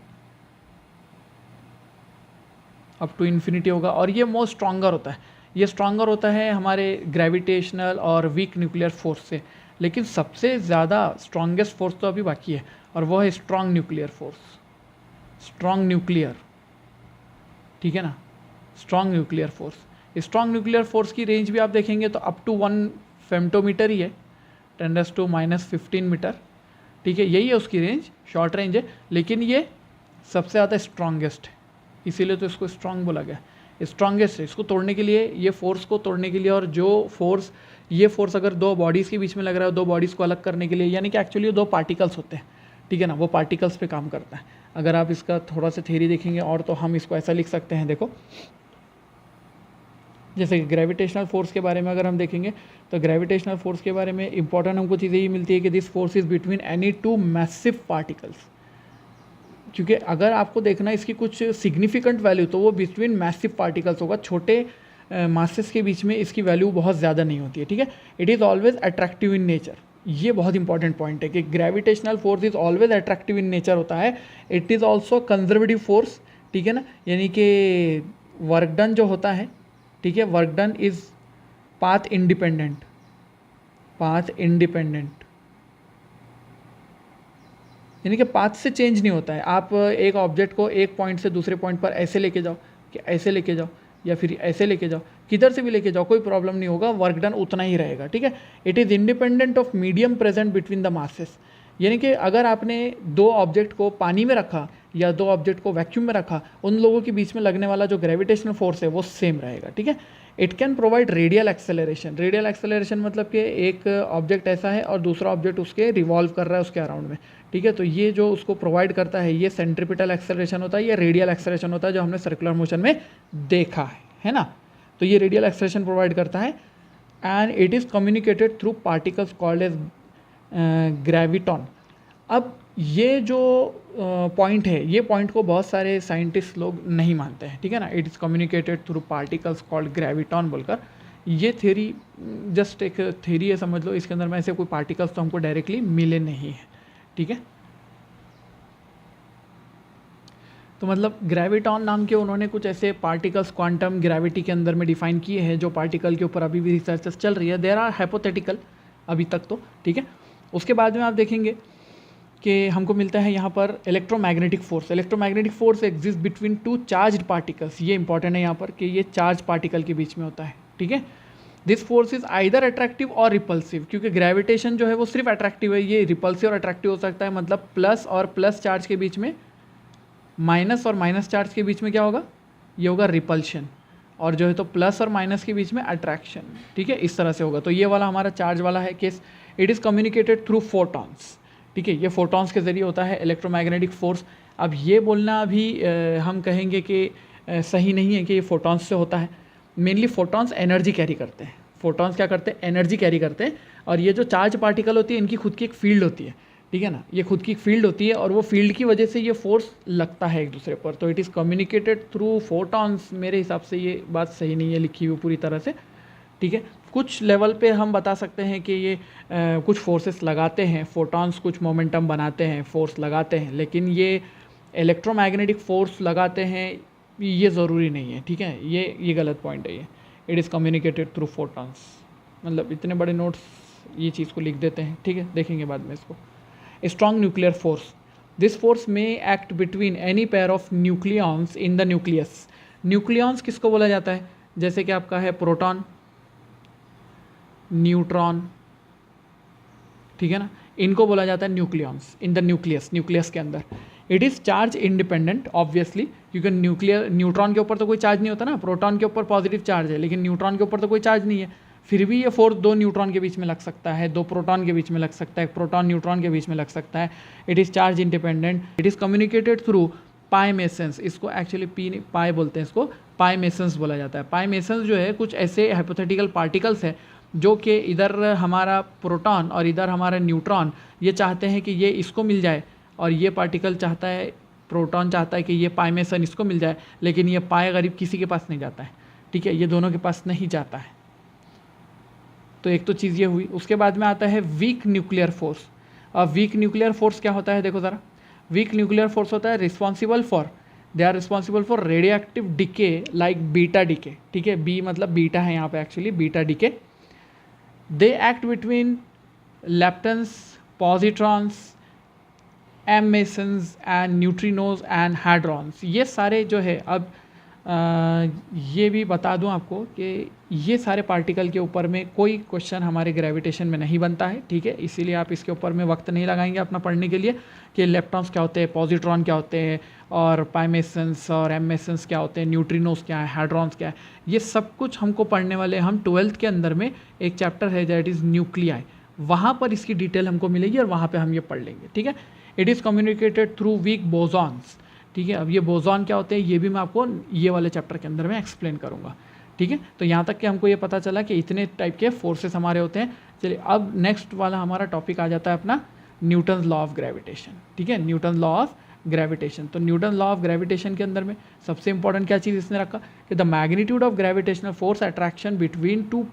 अप टू इन्फिनिटी होगा, और ये मोस्ट स्ट्रॉन्गर होता है। ये स्ट्रॉन्गर होता है हमारे ग्रेविटेशनल और वीक न्यूक्लियर फोर्स से, लेकिन सबसे ज़्यादा स्ट्रॉन्गेस्ट फोर्स तो अभी बाकी है, और वो है strong nuclear force, strong nuclear, ठीक है ना, strong nuclear force. Strong nuclear force की रेंज भी आप देखेंगे तो अप टू 1 फेम्टोमीटर ही है, 10⁻⁻15 मीटर, ठीक है, यही है उसकी रेंज, शॉर्ट रेंज है, लेकिन ये सबसे ज़्यादा स्ट्रॉन्गेस्ट है, इसीलिए तो इसको स्ट्रॉन्ग बोला गया, स्ट्रॉन्गेस्ट है। इसको तोड़ने के लिए, ये फोर्स को तोड़ने के लिए, और जो फोर्स, ये फोर्स अगर दो बॉडीज़ के बीच में लग रहा है, दो बॉडीज़ को अलग करने के लिए, यानी कि एक्चुअली दो पार्टिकल्स होते हैं, ठीक है ना, वो पार्टिकल्स पे काम करता है। अगर आप इसका थोड़ा सा थ्योरी देखेंगे और, तो हम इसको ऐसा लिख सकते हैं, देखो जैसे कि ग्रेविटेशनल फोर्स के बारे में अगर हम देखेंगे, तो ग्रेविटेशनल फोर्स के बारे में इंपॉर्टेंट हमको चीज़ यही मिलती है कि this force is between any two massive particles, क्योंकि अगर आपको देखना इसकी कुछ सिग्निफिकेंट वैल्यू, तो वो बिटवीन मैसिव पार्टिकल्स होगा, छोटे मासेस के बीच में इसकी वैल्यू बहुत ज़्यादा नहीं होती है, ठीक है। It is always attractive in nature, ये बहुत इंपॉर्टेंट पॉइंट है कि gravitational force is always attractive in nature होता है। It is also conservative force, ठीक है ना, यानी कि वर्क डन जो होता है, ठीक है, work done is path independent, path independent यानी कि पाथ से चेंज नहीं होता है। आप एक ऑब्जेक्ट को एक पॉइंट से दूसरे पॉइंट पर ऐसे लेके जाओ, कि ऐसे लेके जाओ, या फिर ऐसे लेके जाओ, किधर से भी लेके जाओ, कोई प्रॉब्लम नहीं होगा, वर्क डन उतना ही रहेगा, ठीक है। It is independent of medium present between the masses, यानी कि अगर आपने दो ऑब्जेक्ट को पानी में रखा या दो ऑब्जेक्ट को वैक्यूम में रखा, उन लोगों के बीच में लगने वाला जो ग्रेविटेशनल फोर्स है वो सेम रहेगा, ठीक है। It can provide radial acceleration, radial acceleration मतलब कि एक ऑब्जेक्ट ऐसा है और दूसरा ऑब्जेक्ट उसके रिवॉल्व कर रहा है उसके अराउंड में, ठीक है। तो ये जो उसको प्रोवाइड करता है, ये सेंट्रीपिटल एक्सेलरेशन होता है, ये रेडियल एक्सेलरेशन होता है, जो हमने सर्कुलर मोशन में देखा है ना। तो ये रेडियल एक्सेलरेशन प्रोवाइड करता है, and it is communicated through particles called as graviton. अब ये जो पॉइंट है, ये पॉइंट को बहुत सारे साइंटिस्ट लोग नहीं मानते हैं, ठीक है ना। It is communicated through particles called graviton बोलकर, ये थ्योरी जस्ट एक थ्योरी है समझ लो, इसके अंदर में ऐसे कोई पार्टिकल्स तो हमको डायरेक्टली मिले नहीं है, ठीक है। तो मतलब ग्रेविटॉन नाम के उन्होंने कुछ ऐसे पार्टिकल्स क्वांटम ग्रेविटी के अंदर में डिफाइन किए हैं, जो पार्टिकल के ऊपर अभी भी रिसर्चेस चल रही है। देयर आर हाइपोथेटिकल अभी तक तो, ठीक है। उसके बाद में आप देखेंगे कि हमको मिलता है यहाँ पर electromagnetic force. Electromagnetic force exist between two charged particles. ये इंपॉर्टेंट है यहाँ पर कि ये चार्ज पार्टिकल के बीच में होता है, ठीक है। This force is either attractive और रिपल्सिव, क्योंकि ग्रेविटेशन जो है वो सिर्फ अट्रैक्टिव है, ये रिपल्सिव और अट्रैक्टिव हो सकता है। मतलब प्लस और प्लस चार्ज के बीच में, माइनस और माइनस चार्ज के बीच में क्या होगा, ये होगा रिपल्शन, और जो है तो प्लस और माइनस के बीच में अट्रैक्शन, ठीक है, इस तरह से होगा। तो ये वाला हमारा चार्ज वाला है case. It is communicated through photons, ठीक है, ये फोटॉन्स के जरिए होता है इलेक्ट्रोमैग्नेटिक फोर्स। अब ये बोलना अभी हम कहेंगे कि सही नहीं है कि ये फोटॉन्स से होता है। मेनली फोटॉन्स एनर्जी कैरी करते हैं। फोटॉन्स क्या करते हैं, एनर्जी कैरी करते हैं। और ये जो चार्ज पार्टिकल होती है, इनकी खुद की एक फील्ड होती है, ठीक है ना, ये खुद की फील्ड होती है, और वो फील्ड की वजह से ये फोर्स लगता है एक दूसरे पर। तो it is communicated through photons. मेरे हिसाब से ये बात सही नहीं है लिखी हुई पूरी तरह से, ठीक है। कुछ लेवल पे हम बता सकते हैं कि ये कुछ फोर्सेस लगाते हैं, फोटॉन्स कुछ मोमेंटम बनाते हैं, फोर्स लगाते हैं, लेकिन ये इलेक्ट्रोमैग्नेटिक फोर्स लगाते हैं ये ज़रूरी नहीं है, ठीक है। ये गलत पॉइंट है ये। It is communicated through photons, मतलब इतने बड़े नोट्स ये चीज़ को लिख देते हैं, ठीक है, देखेंगे बाद में इसको। Strong nuclear force, this force में act between any pair of nucleons in the nucleus. Nucleons किसको बोला जाता है, जैसे कि आपका है प्रोटॉन, न्यूट्रॉन, ठीक है ना, इनको बोला जाता है nucleons in the nucleus, nucleus के अंदर। It is charge independent obviously, क्योंकि न्यूट्रॉन के ऊपर तो कोई चार्ज नहीं होता ना, प्रोटॉन के ऊपर पॉजिटिव चार्ज है, लेकिन न्यूट्रॉन के ऊपर तो कोई चार्ज नहीं है। फिर भी ये फोर्स दो न्यूट्रॉन के बीच में लग सकता है, दो प्रोटॉन के बीच में लग सकता है, प्रोटॉन न्यूट्रॉन के बीच में लग सकता है। It is charge independent. It is communicated through pi masons. इसको एक्चुअली पाई बोलते हैं, इसको पाई मेसन्स बोला जाता है। पाई मेसन्स जो है कुछ ऐसे हाइपोथेटिकल पार्टिकल्स है जो कि इधर हमारा प्रोटॉन और इधर हमारा न्यूट्रॉन ये चाहते हैं कि ये इसको मिल जाए, और ये पार्टिकल चाहता है, प्रोटॉन चाहता है कि ये पाई मेसन इसको मिल जाए, लेकिन ये पाई गरीब किसी के पास नहीं जाता है, ठीक है, ये दोनों के पास नहीं जाता है। तो एक तो चीज़ ये हुई। उसके बाद में आता है वीक न्यूक्लियर फोर्स। अब वीक न्यूक्लियर फोर्स क्या होता है, देखो ज़रा। वीक न्यूक्लियर फोर्स होता है responsible for, they are responsible for radio active decay like beta decay, ठीक है, बी मतलब बीटा है यहाँ पे actually, beta decay. They act between leptons, positrons, M mesons and neutrinos and hadrons. ये सारे जो है, अब ये भी बता दूं आपको कि ये सारे पार्टिकल के ऊपर में कोई क्वेश्चन हमारे ग्रेविटेशन में नहीं बनता है, ठीक है, इसीलिए आप इसके ऊपर में वक्त नहीं लगाएंगे अपना पढ़ने के लिए कि इलेक्ट्रॉन्स क्या होते हैं, पॉजिट्रॉन क्या होते हैं, और पाइमेसन्स और एम मेसन्स क्या होते हैं, न्यूट्रिनोज क्या है, हाइड्रॉन्स क्या है, ये सब कुछ हमको पढ़ने वाले। हम 12th के अंदर में एक चैप्टर है दैट इज़ न्यूक्लियाई, वहाँ पर इसकी डिटेल हमको मिलेगी और वहाँ पर हम ये पढ़ लेंगे, ठीक है। It is communicated through weak bosons, ठीक है। अब ये बोसॉन क्या होते हैं ये भी मैं आपको ये वाले चैप्टर के अंदर में एक्सप्लेन करूँगा, ठीक है। तो यहाँ तक कि हमको ये पता चला कि इतने टाइप के फोर्सेस हमारे होते हैं। चलिए अब नेक्स्ट वाला हमारा टॉपिक आ जाता है अपना न्यूटन लॉ ऑफ ग्रेविटेशन, ठीक है, न्यूटन लॉ ऑफ ग्रेविटेशन। तो न्यूटन लॉ ऑफ ग्रेविटेशन के अंदर में सबसे इंपॉर्टेंट क्या चीज़ इसने रखा कि the magnitude of gravitational force attraction between two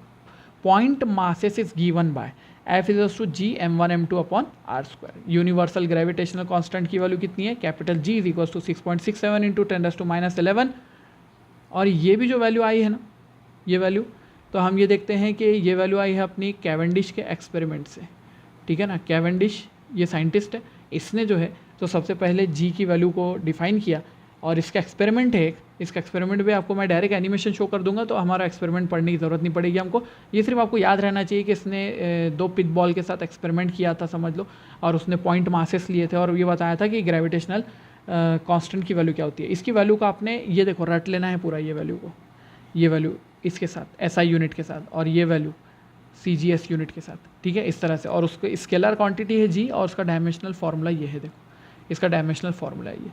point masses is given by F is to G m1 m2 upon R square. Universal gravitational constant की वैल्यू कितनी है, capital G is equal to 6.67 into 10⁻11। और ये भी जो वैल्यू आई है ना, ये वैल्यू, तो हम ये देखते हैं कि ये वैल्यू आई है अपनी कैवेंडिश के एक्सपेरिमेंट से, ठीक है ना। कैवेंडिश ये साइंटिस्ट है, इसने जो है तो सबसे पहले G की वैल्यू को डिफाइन किया, और इसका एक्सपेरिमेंट है एक, इसका एक्सपेरिमेंट भी आपको मैं डायरेक्ट एनिमेशन शो कर दूंगा, तो हमारा एक्सपेरिमेंट पढ़ने की ज़रूरत नहीं पड़ेगी हमको। ये सिर्फ आपको याद रहना चाहिए कि इसने 2 पिच बॉल के साथ एक्सपेरिमेंट किया था समझ लो, और उसने पॉइंट मासेस लिए थे और ये बताया था कि ग्रेविटेशनल कांस्टेंट की वैल्यू क्या होती है। इसकी वैल्यू का आपने ये देखो रट लेना है पूरा, ये वैल्यू को, ये वैल्यू इसके साथ SI यूनिट के साथ, और ये वैल्यू CGS यूनिट के साथ, ठीक है, इस तरह से। और उसको स्केलर क्वांटिटी है G, और उसका डायमेंशनल फार्मूला ये है, देखो इसका डायमेंशनल फार्मूला है ये।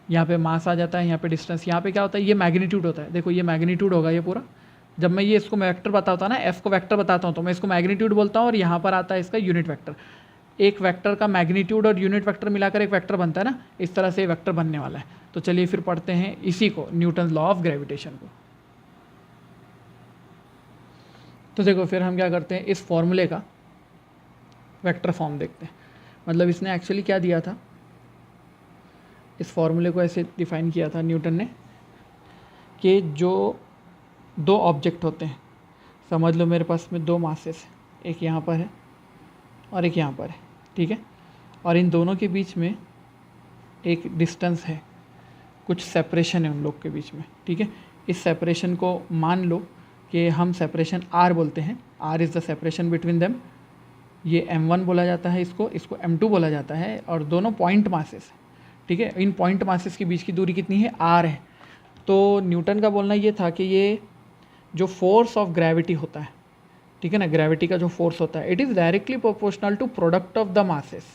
यहाँ पे मास आ जाता है, यहाँ पे डिस्टेंस, यहाँ पे क्या होता है, ये मैग्नीट्यूड होता है, देखो ये मैग्नीट्यूड होगा ये पूरा। जब मैं ये इसको वेक्टर बताता हूँ ना, F को वेक्टर बताता हूँ, तो मैं इसको मैग्नीट्यूड बोलता हूँ, और यहाँ पर आता है इसका यूनिट वेक्टर। एक वेक्टर का मैग्नीट्यूड और यूनिट वेक्टर मिलाकर एक वेक्टर बनता है ना, इस तरह से वेक्टर बनने वाला है। तो चलिए फिर पढ़ते हैं इसी को, न्यूटन लॉ ऑफ ग्रेविटेशन को। तो देखो फिर हम क्या करते हैं, इस फॉर्मूले का वेक्टर फॉर्म देखते हैं। मतलब इसने एक्चुअली क्या दिया था, इस फॉर्मूले को ऐसे डिफाइन किया था न्यूटन ने कि जो दो ऑब्जेक्ट होते हैं, समझ लो मेरे पास में दो मासेस है, एक यहाँ पर है और एक यहाँ पर है, ठीक है, और इन दोनों के बीच में एक डिस्टेंस है, कुछ सेपरेशन है उन लोग के बीच में, ठीक है। इस सेपरेशन को मान लो कि हम सेपरेशन r बोलते हैं, r is the separation between them. ये m1 बोला जाता है, इसको m2 बोला जाता है, और दोनों पॉइंट मासेस है, ठीक है। इन पॉइंट मासेस के बीच की दूरी कितनी है, r है। तो न्यूटन का बोलना ये था कि ये जो फोर्स ऑफ ग्रेविटी होता है, ठीक है ना, ग्रेविटी का जो फोर्स होता है, it is directly proportional to product of the masses,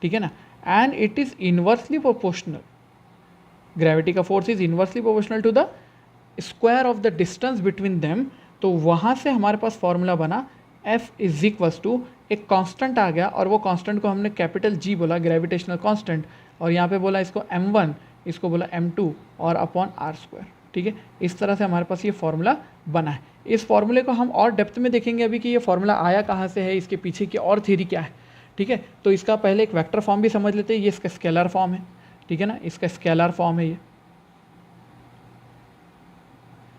ठीक है ना, and it is inversely proportional, gravity का force is inversely proportional to the square of the distance between them. तो वहाँ से हमारे पास फॉर्मूला बना F इज इक्वल्स टू, एक कांस्टेंट आ गया, और वो कांस्टेंट को हमने कैपिटल G बोला, ग्रेविटेशनल कांस्टेंट, और यहाँ पे बोला इसको m1, इसको बोला m2 और अपॉन r², ठीक है। इस तरह से हमारे पास ये फार्मूला बना है। इस फार्मूले को हम और डेप्थ में देखेंगे अभी कि ये फार्मूला आया कहाँ से है, इसके पीछे की और थ्योरी क्या है, ठीक है। तो इसका पहले एक वेक्टर फॉर्म भी समझ लेते हैं। ये इसका स्केलर फॉर्म है, ठीक है ना, इसका स्केलर फॉर्म है, ये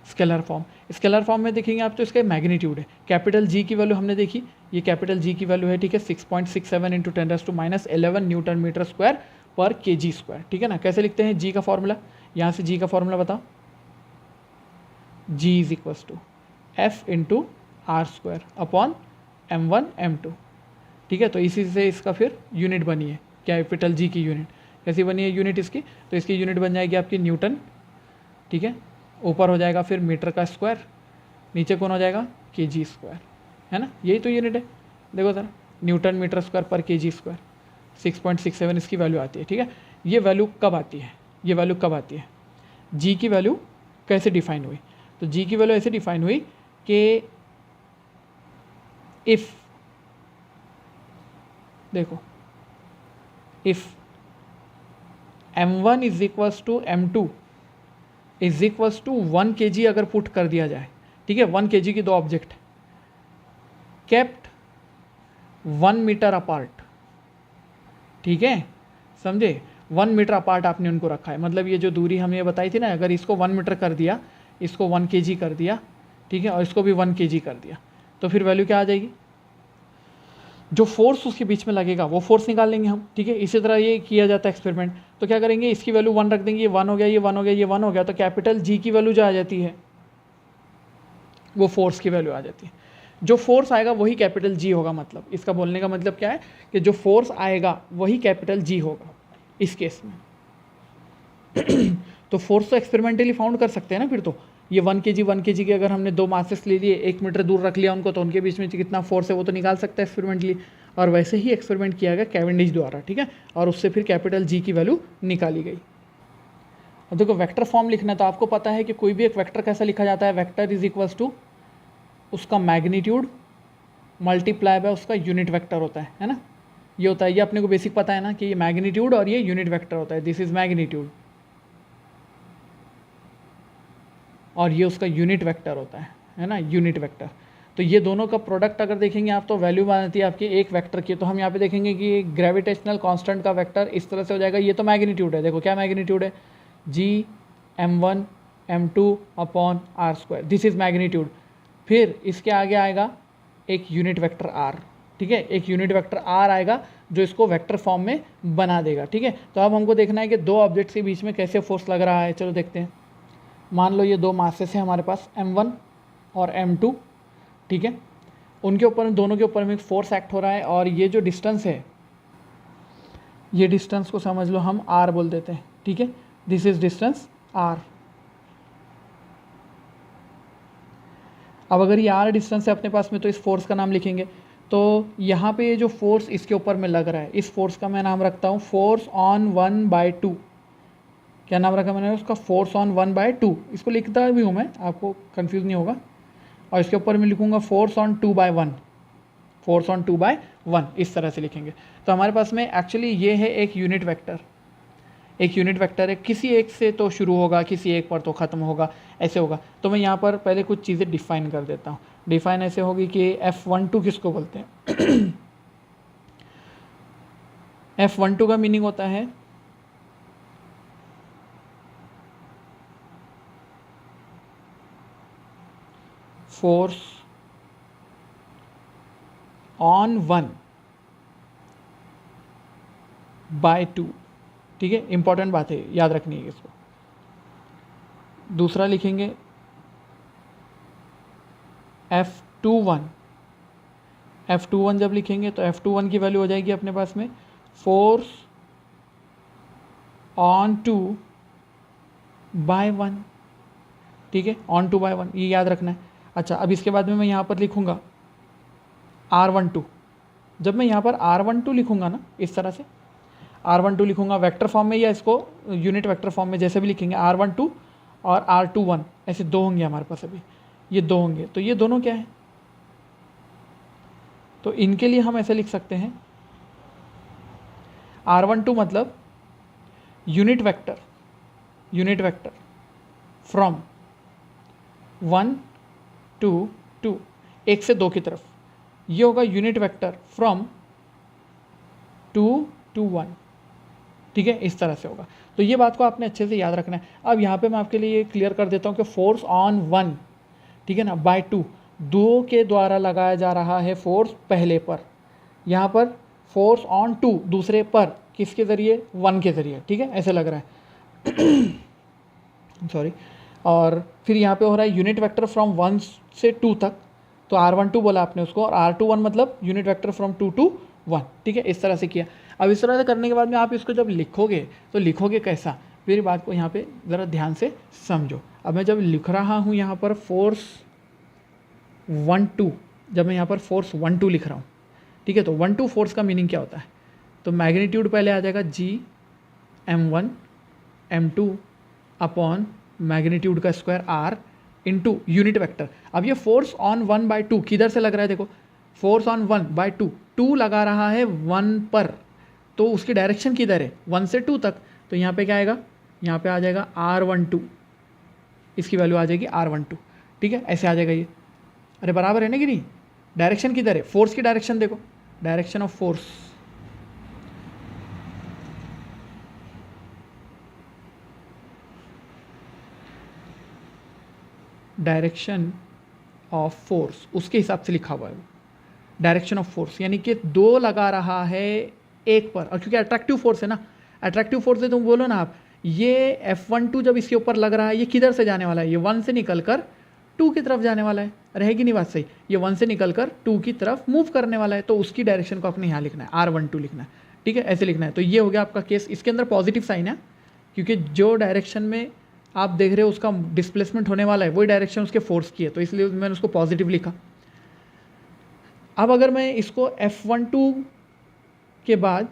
स्केलर फॉर्म। स्केलर फॉर्म में देखेंगे आप तो इसका मैग्नीट्यूड है, कैपिटल G की वैल्यू हमने देखी, ये कैपिटल G की वैल्यू है, ठीक है, 6.67 इंटू 10⁻⁻11 न्यूटन मीटर स्क्वायर पर kg स्क्वायर, ठीक है ना। कैसे लिखते हैं G का फॉर्मूला, यहाँ से G का फॉर्मूला बताओ, G is equals to F into r² upon m1 m2, ठीक है। तो इसी से इसका फिर यूनिट बनी है, कैपिटल G की यूनिट कैसी बनी है यूनिट इसकी, तो इसकी यूनिट बन जाएगी आपकी न्यूटन, ठीक है, ऊपर हो जाएगा फिर मीटर का स्क्वायर, नीचे कौन हो जाएगा kg स्क्वायर, है ना, यही तो यूनिट है। देखो ज़रा, न्यूटन मीटर स्क्वायर पर kg स्क्वायर, 6.67 इसकी वैल्यू आती है, ठीक है। ये वैल्यू कब आती है, ये वैल्यू कब आती है, G की वैल्यू कैसे डिफाइन हुई, तो G की वैल्यू ऐसे डिफाइन हुई कि इफ़, देखो, if m1 is equals to m2 is equals to 1 kg अगर पुट कर दिया जाए, ठीक है, 1 kg की दो ऑब्जेक्ट केप्ट 1 मीटर अपार्ट, ठीक है, समझे, 1 मीटर अपार्ट आपने उनको रखा है, मतलब ये जो दूरी हमने बताई थी ना, अगर इसको 1 मीटर कर दिया, इसको 1 kg कर दिया, ठीक है, और इसको भी 1 kg कर दिया, तो फिर वैल्यू क्या आ जाएगी, जो फोर्स उसके बीच में लगेगा वो फोर्स निकाल लेंगे हम, ठीक है। इसी तरह ये किया जाता है एक्सपेरिमेंट। तो क्या करेंगे, इसकी वैल्यू 1 रख देंगे, ये 1 हो गया, ये 1 हो गया, ये 1 हो गया, तो कैपिटल G की वैल्यू जो आ जाती है वो फोर्स की वैल्यू आ जाती है। जो फोर्स आएगा वही कैपिटल G होगा, मतलब इसका बोलने का मतलब क्या है कि जो फोर्स आएगा वही कैपिटल G होगा इस केस में। तो फोर्स तो एक्सपेरिमेंटली फाउंड कर सकते हैं ना, फिर तो ये 1 kg की अगर हमने दो मासेस ले लिए, 1 मीटर दूर रख लिया उनको, तो उनके बीच में कितना फोर्स है वो तो निकाल सकता है एक्सपेरिमेंटली, और वैसे ही एक्सपेरिमेंट किया गया कैवेंडिश द्वारा, ठीक है, और उससे फिर कैपिटल G की वैल्यू निकाली गई। अब देखो वेक्टर फॉर्म लिखना, तो आपको पता है कि कोई भी एक वेक्टर कैसा लिखा जाता है, वेक्टर इज इक्वल्स टू उसका मैग्नीट्यूड मल्टीप्लाई बाय उसका यूनिट वेक्टर होता है ना, ये होता है, ये अपने को बेसिक पता है ना कि ये मैग्नीट्यूड और ये यूनिट वेक्टर होता है, दिस इज मैग्नीट्यूड और ये उसका यूनिट वेक्टर होता है ना, यूनिट वेक्टर। तो ये दोनों का प्रोडक्ट अगर देखेंगे आप तो वैल्यू बनाती है आपकी एक वेक्टर की। तो हम यहाँ पे देखेंगे कि ग्रेविटेशनल कांस्टेंट का वेक्टर इस तरह से हो जाएगा, ये तो मैग्नीट्यूड है, देखो क्या मैग्नीट्यूड है, G m1 m2 upon r², this is magnitude. फिर इसके आगे आएगा एक यूनिट वेक्टर r, ठीक है, एक यूनिट वेक्टर r आएगा जो इसको वेक्टर फॉर्म में बना देगा, ठीक है। तो अब हमको देखना है कि दो ऑब्जेक्ट्स के बीच में कैसे फोर्स लग रहा है, चलो देखते हैं। मान लो ये दो मासेस हैं हमारे पास m1 और m2, ठीक है, उनके ऊपर दोनों के ऊपर में एक फोर्स एक्ट हो रहा है, और ये जो डिस्टेंस है, ये डिस्टेंस को समझ लो हम r बोल देते हैं, ठीक है, दिस इज डिस्टेंस r। अब अगर ये r डिस्टेंस है अपने पास में, तो इस फोर्स का नाम लिखेंगे। तो यहाँ पे ये जो फोर्स इसके ऊपर में लग रहा है, इस फोर्स का मैं नाम रखता हूँ फोर्स ऑन 1/2। क्या नाम रखा मैंने उसका, फोर्स ऑन 1/2। इसको लिखता भी हूँ मैं, आपको कंफ्यूज नहीं होगा। और इसके ऊपर मैं लिखूँगा फोर्स ऑन 2/1, फोर्स ऑन 2/1, इस तरह से लिखेंगे। तो हमारे पास में एक्चुअली ये है एक यूनिट वेक्टर, एक यूनिट वेक्टर है, किसी एक से तो शुरू होगा, किसी एक पर तो ख़त्म होगा, ऐसे होगा। तो मैं यहाँ पर पहले कुछ चीज़ें डिफाइन कर देता हूँ। डिफाइन ऐसे होगी कि F12 किसको बोलते हैं F12 का मीनिंग होता है फोर्स ऑन 1 बाय 2, ठीक है, इंपॉर्टेंट बात है, याद रखनी है इसको। दूसरा लिखेंगे F21, F21 जब लिखेंगे तो F21 की वैल्यू हो जाएगी अपने पास में फोर्स ऑन 2 बाय 1, ठीक है, ऑन 2 बाय 1, ये याद रखना है। अच्छा, अब इसके बाद में मैं यहाँ पर लिखूँगा R12। जब मैं यहाँ पर R12 लिखूँगा ना, इस तरह से R12 लिखूँगा वेक्टर फॉर्म में या इसको यूनिट वेक्टर फॉर्म में, जैसे भी लिखेंगे R12 और R21, ऐसे दो होंगे हमारे पास, अभी ये दो होंगे, तो ये दोनों क्या है, तो इनके लिए हम ऐसे लिख सकते हैं R12 मतलब यूनिट वेक्टर फ्रॉम 1 to 2, 1 से 2 की तरफ, ये होगा यूनिट वेक्टर फ्रॉम 2 to 1, ठीक है, इस तरह से होगा। तो ये बात को आपने अच्छे से याद रखना है। अब यहाँ पे मैं आपके लिए क्लियर कर देता हूँ कि फोर्स ऑन 1, ठीक है ना, बाय 2, 2 के द्वारा लगाया जा रहा है फोर्स पहले पर, यहाँ पर फोर्स ऑन 2 दूसरे पर, किसके ज़रिए, 1 के ज़रिए, ठीक है, ऐसे लग रहा है सॉरी। और फिर यहाँ पे हो रहा है यूनिट वेक्टर फ्रॉम 1 से 2 तक, तो R12 बोला आपने उसको, और R21 मतलब यूनिट वेक्टर फ्रॉम 2 to 1, ठीक है, इस तरह से किया। अब इस तरह से करने के बाद में आप इसको जब लिखोगे तो लिखोगे कैसा, मेरी बात को यहाँ पे ज़रा ध्यान से समझो। अब मैं जब लिख रहा हूँ यहाँ पर फोर्स 1 2, जब मैं यहाँ पर फोर्स 1 2 लिख रहा हूँ, ठीक है, तो 1 2 फोर्स का मीनिंग क्या होता है, तो मैग्नीट्यूड पहले आ जाएगा G m1 m2 upon magnitude का square R into unit vector. अब ये फोर्स ऑन 1 बाय 2 किधर से लग रहा है, देखो फोर्स ऑन 1 बाय 2, 2 लगा रहा है 1 पर, तो उसकी डायरेक्शन किधर है, 1 से 2 तक, तो यहाँ पे क्या आएगा, यहाँ पे आ जाएगा R12, इसकी वैल्यू आ जाएगी R12, ठीक है, ऐसे आ जाएगा ये। अरे बराबर है ना कि नहीं, डायरेक्शन किधर है, फोर्स की डायरेक्शन देखो, direction of force, direction of force उसके हिसाब से लिखा हुआ है वो, डायरेक्शन ऑफ फोर्स, यानी कि 2 लगा रहा है 1 पर, और क्योंकि अट्रैक्टिव फोर्स है ना, अट्रैक्टिव फोर्स है, तुम बोलो ना आप, ये F12 जब इसके ऊपर लग रहा है, ये किधर से जाने वाला है, ये 1 से निकल कर 2 की तरफ जाने वाला है, रहेगी नहीं बात सही, ये 1 से निकल कर 2 की तरफ मूव करने वाला है, तो उसकी डायरेक्शन को अपने यहाँ लिखना है, R12 लिखना है, ठीक है, ऐसे लिखना है। तो ये हो गया आपका केस, इसके अंदर पॉजिटिव साइन है, क्योंकि जो डायरेक्शन में आप देख रहे हो उसका डिस्प्लेसमेंट होने वाला है, वही डायरेक्शन उसके फोर्स की है, तो इसलिए मैंने उसको पॉजिटिव लिखा। अब अगर मैं इसको F12 के बाद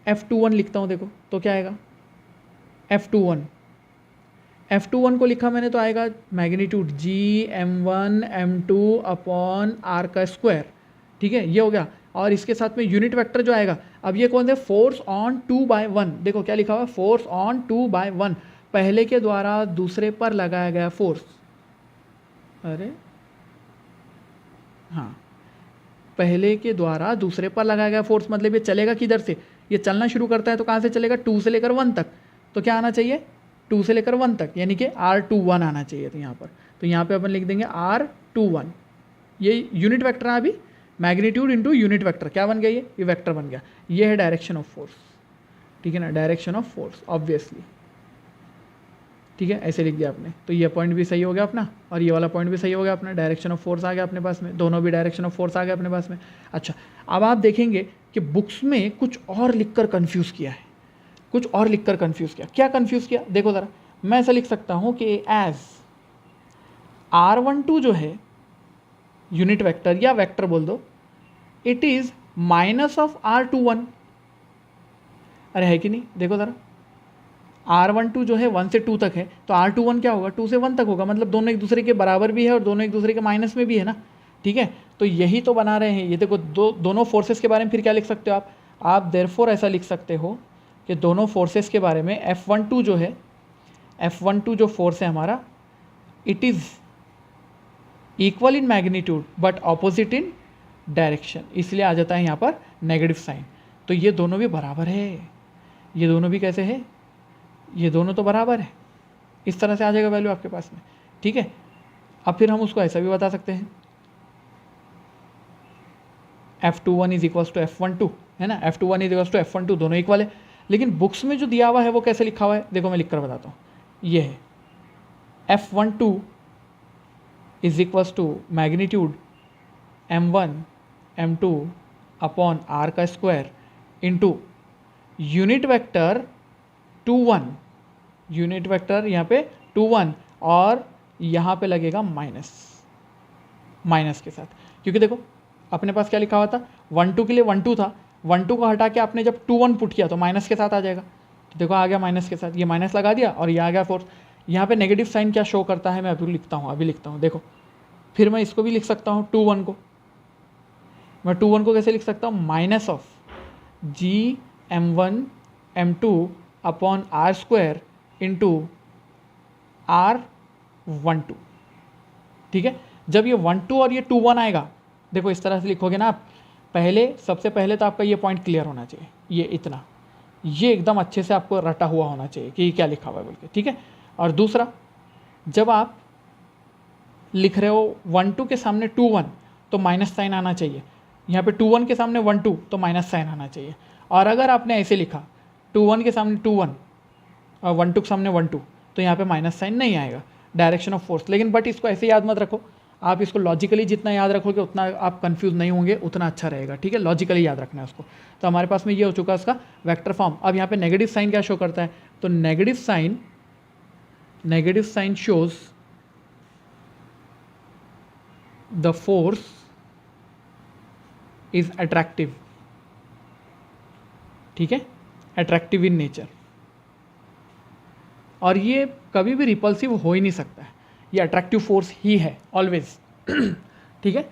F21 लिखता हूँ, देखो तो क्या आएगा, F21 को लिखा मैंने तो आएगा magnitude G m1 m2 upon R का स्क्वायर, ठीक है, ये हो गया। और इसके साथ में यूनिट वेक्टर जो आएगा, अब ये कौन है, फोर्स ऑन 2 बाय 1, देखो क्या लिखा हुआ, फोर्स ऑन 2 बाय 1, पहले के द्वारा दूसरे पर लगाया गया फोर्स, अरे हाँ, पहले के द्वारा दूसरे पर लगाया गया फोर्स, मतलब ये चलेगा किधर से, ये चलना शुरू करता है तो कहाँ से चलेगा, 2 से लेकर 1 तक, तो क्या आना चाहिए, 2 से लेकर 1 तक, यानी कि R21 आना चाहिए। तो यहाँ पे अपन लिख देंगे R21, ये यूनिट वेक्टर है, अभी मैग्नीट्यूड इंटू यूनिट वेक्टर क्या बन गया, ये वेक्टर बन गया, ये है डायरेक्शन ऑफ फोर्स, ठीक है ना, डायरेक्शन ऑफ फोर्स ऑब्वियसली, ठीक है, ऐसे लिख दिया आपने, तो ये पॉइंट भी सही हो गया अपना, और ये वाला पॉइंट भी सही हो गया अपना, डायरेक्शन ऑफ फोर्स आ गया अपने पास में, दोनों भी डायरेक्शन ऑफ फोर्स आ गया अपने पास में। अच्छा, अब आप देखेंगे कि बुक्स में कुछ और लिखकर कंफ्यूज किया है, कुछ और लिखकर कंफ्यूज किया, क्या कंफ्यूज किया, देखो ज़रा, मैं ऐसा लिख सकता हूँ कि एज R12 जो है यूनिट वेक्टर या वेक्टर बोल दो, it is minus of R21, अरे है कि नहीं, देखो ज़रा, R12 जो है 1 से 2 तक है, तो R21 क्या होगा, 2 से 1 तक होगा, मतलब दोनों एक दूसरे के बराबर भी है और दोनों एक दूसरे के माइनस में भी है ना, ठीक है, तो यही तो बना रहे हैं ये, देखो दोनों फोर्सेस के बारे में फिर क्या लिख सकते हो आप देयरफॉर ऐसा लिख सकते हो कि दोनों फोर्सेस के बारे में F12 जो है, F12 जो फोर्स है हमारा, it is equal in magnitude but opposite in direction, इसलिए आ जाता है यहाँ पर नेगेटिव साइन, तो ये दोनों भी बराबर है, ये दोनों भी कैसे है, ये दोनों तो बराबर है, इस तरह से आ जाएगा वैल्यू आपके पास में, ठीक है। अब फिर हम उसको ऐसा भी बता सकते हैं, F21 is equals to F12, है ना, F21 is equals to F12, दोनों इक्वल है। लेकिन बुक्स में जो दिया हुआ है वो कैसे लिखा हुआ है, देखो मैं लिख कर बताता हूँ। ये है F12 is equals to magnitude M1 M2 upon R का square into unit vector 21, unit vector यहाँ पे 21 और यहाँ पे लगेगा माइनस के साथ, क्योंकि देखो अपने पास क्या लिखा हुआ था, 12 के लिए 12 था, 12 को हटा के आपने जब 21 पुट किया तो माइनस के साथ आ जाएगा। तो देखो आ गया माइनस के साथ, ये माइनस लगा दिया और ये आ गया फोर्स। यहाँ पे नेगेटिव साइन क्या शो करता है मैं अभी लिखता हूँ, देखो फिर मैं इसको भी लिख सकता हूँ 21 को, मैं 21 को कैसे लिख सकता हूँ, minus of G M1 M2 upon R square into R12, ठीक है। जब ये 12 और ये 21 आएगा, देखो इस तरह से लिखोगे ना आप, सबसे पहले तो आपका ये पॉइंट क्लियर होना चाहिए, ये इतना, ये एकदम अच्छे से आपको रटा हुआ होना चाहिए कि क्या लिखा हुआ है बोल के, ठीक है। और दूसरा, जब आप लिख रहे हो 12 के सामने 21 तो माइनस साइन आना चाहिए, यहाँ पे 21 के सामने 12 तो माइनस साइन आना चाहिए। और अगर आपने ऐसे लिखा 21 के सामने 21 और 12 के सामने 12 तो यहाँ पे माइनस साइन नहीं आएगा, डायरेक्शन ऑफ फोर्स। लेकिन बट इसको ऐसे याद मत रखो, आप इसको लॉजिकली जितना याद रखोगे उतना आप कंफ्यूज नहीं होंगे, उतना अच्छा रहेगा, ठीक है। लॉजिकली याद रखना है उसको। तो हमारे पास में ये हो चुका इसका वेक्टर फॉर्म। अब यहाँ पे नेगेटिव साइन क्या शो करता है, तो negative sign shows the force is attractive, ठीक है, अट्रैक्टिव इन नेचर। और ये कभी भी रिपल्सिव हो ही नहीं सकता है, ये अट्रैक्टिव फोर्स ही है ऑलवेज, ठीक है,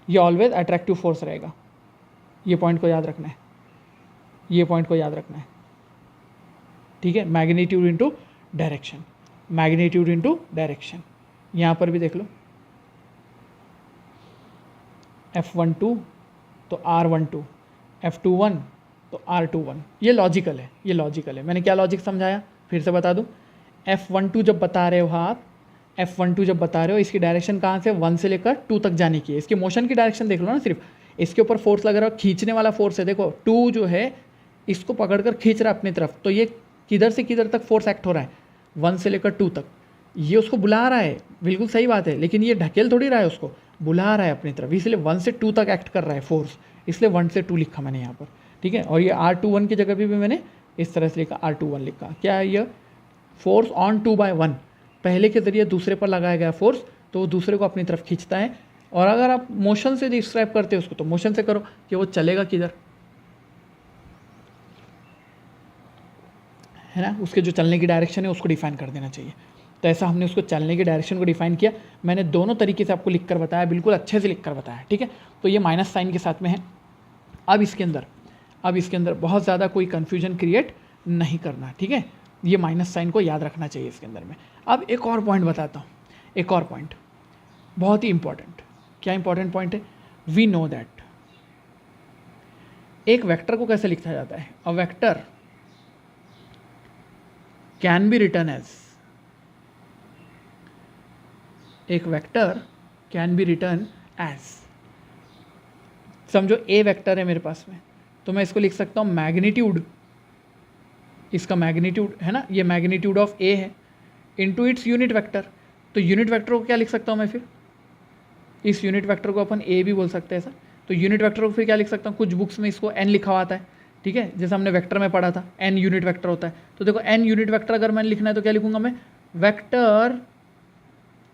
ये ऑलवेज अट्रैक्टिव फोर्स रहेगा। ये पॉइंट को याद रखना है, ये पॉइंट को याद रखना है, ठीक है। Magnitude into direction, magnitude into direction. यहाँ पर भी देख लो, F12 तो R12, F21 तो R21। ये लॉजिकल है, ये लॉजिकल है। मैंने क्या लॉजिक समझाया फिर से बता दूं, F12 जब बता रहे हो आप, F12 जब बता रहे हो इसकी डायरेक्शन कहाँ से 1 से लेकर 2 तक जाने की है। इसके मोशन की डायरेक्शन देख लो ना, सिर्फ इसके ऊपर फोर्स लग रहा है, खींचने वाला फोर्स है। देखो 2 जो है इसको पकड़कर खींच रहा है अपनी तरफ, तो ये किधर से किधर तक फोर्स एक्ट हो रहा है, 1 से लेकर 2 तक। ये उसको बुला रहा है, बिल्कुल सही बात है, लेकिन ये ढकेल थोड़ी रहा है, उसको बुला रहा है अपनी तरफ, इसलिए 1 से 2 तक एक्ट कर रहा है फोर्स, इसलिए 1 से 2 लिखा मैंने यहाँ पर, ठीक है। और ये R21 की जगह भी मैंने इस तरह से लिखा, R21 लिखा। क्या है ये, फोर्स ऑन 2/1, पहले के जरिए दूसरे पर लगाया गया फोर्स, तो वो दूसरे को अपनी तरफ खींचता है। और अगर आप मोशन से डिस्क्राइब करते हो उसको, तो मोशन से करो कि वो चलेगा किधर, है ना, उसके जो चलने की डायरेक्शन है उसको डिफाइन कर देना चाहिए। तो ऐसा हमने उसको चलने की डायरेक्शन को डिफाइन किया। मैंने दोनों तरीके से आपको लिख कर बताया, बिल्कुल अच्छे से लिख कर बताया, ठीक है। तो ये माइनस साइन के साथ में है। अब इसके अंदर बहुत ज़्यादा कोई कन्फ्यूजन क्रिएट नहीं करना, ठीक है। ये माइनस साइन को याद रखना चाहिए इसके अंदर में। अब एक और पॉइंट बताता हूँ, एक और पॉइंट बहुत ही इंपॉर्टेंट। क्या इंपॉर्टेंट पॉइंट है, वी नो दैट एक वेक्टर को कैसे लिखा जाता है, a vector can be written as, एक vector can be written as, समझो ए वेक्टर है मेरे पास में, तो मैं इसको लिख सकता हूँ मैग्नीट्यूड, इसका मैग्नीट्यूड है ना, ये मैग्नीट्यूड ऑफ ए है इनटू इट्स यूनिट वेक्टर। तो यूनिट वेक्टर को क्या लिख सकता हूँ मैं, फिर इस यूनिट वेक्टर को अपन ए भी बोल सकते हैं ऐसा। तो यूनिट वेक्टर को फिर क्या लिख सकता हूँ, कुछ बुक्स में इसको एन लिखा हुआ आता है, ठीक है, जैसे हमने वेक्टर में पढ़ा था एन यूनिट वेक्टर होता है। तो देखो एन यूनिट वेक्टर अगर मैंने लिखना है तो क्या लिखूंगा मैं, वेक्टर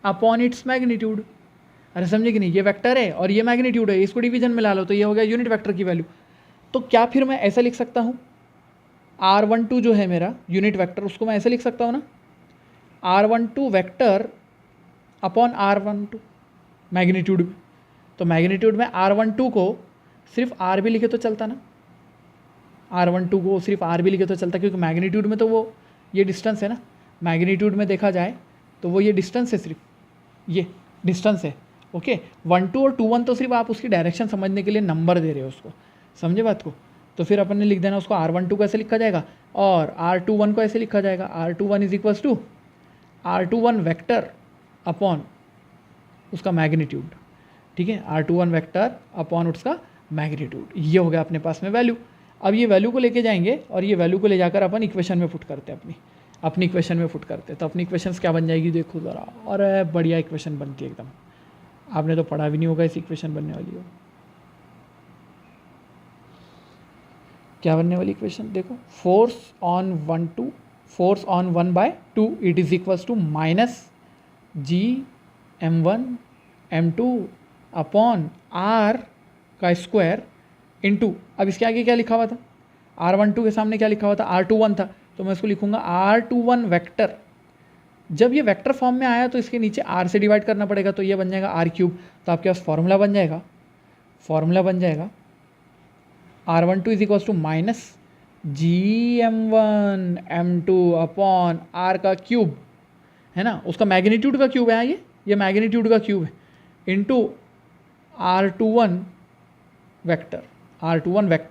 अपॉन इट्स मैग्नीट्यूड। अरे समझे कि नहीं, ये वेक्टर है और ये मैग्नीट्यूड है, इसको डिवीजन में ला लो तो ये हो गया यूनिट वेक्टर की वैल्यू। तो क्या फिर मैं ऐसा लिख सकता हूँ, R12 जो है मेरा यूनिट वेक्टर, उसको मैं ऐसे लिख सकता हूँ ना, R12 vector upon R12 magnitude में। तो मैग्नीट्यूड में R12 को सिर्फ R भी लिखे तो चलता ना, R12 को सिर्फ R भी लिखे तो चलता, क्योंकि मैग्नीट्यूड में तो वो ये डिस्टेंस है ना, मैग्नीट्यूड में देखा जाए तो वो ये डिस्टेंस है, सिर्फ ये डिस्टेंस है, ओके। 12 और 21 तो सिर्फ आप उसकी डायरेक्शन समझने के लिए नंबर दे रहे हो उसको, समझे बात को। तो फिर अपन ने लिख देना उसको R12 को ऐसे लिखा जाएगा और R21 को ऐसे लिखा जाएगा, R21 is equals to R21 vector upon उसका मैग्नीट्यूड, ठीक है, R21 वेक्टर अपॉन उसका मैग्नीट्यूड, ये हो गया अपने पास में वैल्यू। अब ये वैल्यू को लेके जाएंगे और ये वैल्यू को ले जाकर अपन इक्वेशन में पुट करते हैं, अपनी इक्वेशन में पुट करते हैं। तो अपनी इक्वेशंस क्या बन जाएगी देखो ज़रा, और बढ़िया इक्वेशन बनती है एकदम, आपने तो पढ़ा भी नहीं होगा इस इक्वेशन बनने वाली हो। क्या बनने वाली इक्वेशन देखो, force on 1/2 it is equals to minus G(m1 m2) upon R का स्क्वायर इंटू, अब इसके आगे क्या लिखा हुआ था, R12 के सामने क्या लिखा हुआ था, R21 था, तो मैं इसको लिखूंगा R21 वेक्टर। जब ये वेक्टर फॉर्म में आया तो इसके नीचे R से डिवाइड करना पड़ेगा, तो ये बन जाएगा R3। तो आपके पास फॉर्मूला बन जाएगा R12 is equals to minus G(m1 m2) upon R का क्यूब, है ना, उसका मैग्नीट्यूड का क्यूब है ये मैग्नीट्यूड का क्यूब है, इंटू R21 वेक्टर।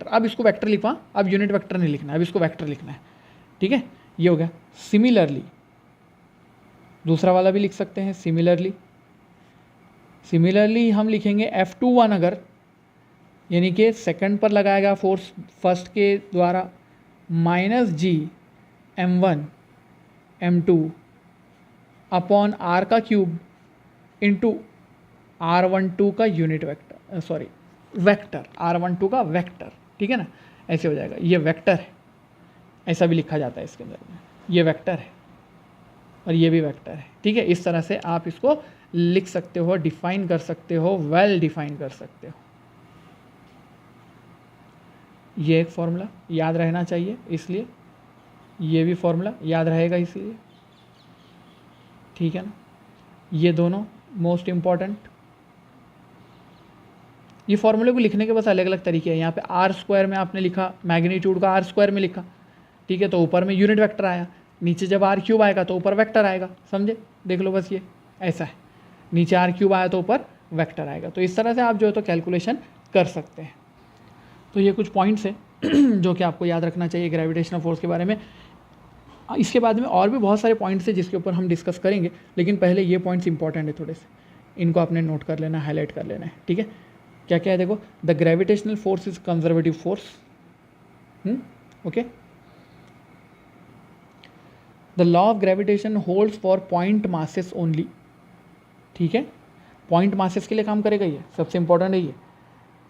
अब इसको वेक्टर लिखवा, अब यूनिट वेक्टर नहीं लिखना है, अब इसको वेक्टर लिखना है, ठीक है, ये हो गया। सिमिलरली दूसरा वाला भी लिख सकते हैं, सिमिलरली हम लिखेंगे F21 अगर, यानी कि सेकंड पर लगाएगा फोर्स फर्स्ट के द्वारा, minus G(m1 m2) upon R का क्यूब इंटू R12 का यूनिट वेक्टर, वेक्टर R12 का वेक्टर, ठीक है ना, ऐसे हो जाएगा। ये वेक्टर है, ऐसा भी लिखा जाता है इसके अंदर में, ये वेक्टर है और ये भी वेक्टर है, ठीक है। इस तरह से आप इसको लिख सकते हो, डिफाइन कर सकते हो, वेल डिफाइन कर सकते हो। ये एक फॉर्मूला याद रहना चाहिए, इसलिए ये भी फॉर्मूला याद रहेगा इसलिए, ठीक है ना। ये दोनों मोस्ट इम्पॉर्टेंट। ये फॉर्मूले को लिखने के बस अलग अलग तरीके हैं। यहाँ पे R² में आपने लिखा, मैग्नीट्यूड का R² में लिखा, ठीक है, तो ऊपर में यूनिट वेक्टर आया, नीचे जब R³ आएगा तो ऊपर वेक्टर आएगा, समझे, देख लो बस ये ऐसा है, नीचे R³ आया तो ऊपर वेक्टर आएगा। तो इस तरह से आप जो है तो कैलकुलेशन कर सकते हैं। तो ये कुछ पॉइंट्स हैं जो कि आपको याद रखना चाहिए ग्रेविटेशनल फोर्स के बारे में। इसके बाद में और भी बहुत सारे पॉइंट्स हैं जिसके ऊपर हम डिस्कस करेंगे, लेकिन पहले ये पॉइंट्स इंपॉर्टेंट है थोड़े से, इनको आपने नोट कर लेना, हाईलाइट कर लेना है, ठीक है। क्या क्या है देखो, the gravitational force is conservative force, okay. The law of gravitation holds for point masses only, ठीक है, पॉइंट मासेस के लिए काम करेगा ये, सबसे इंपॉर्टेंट है ये।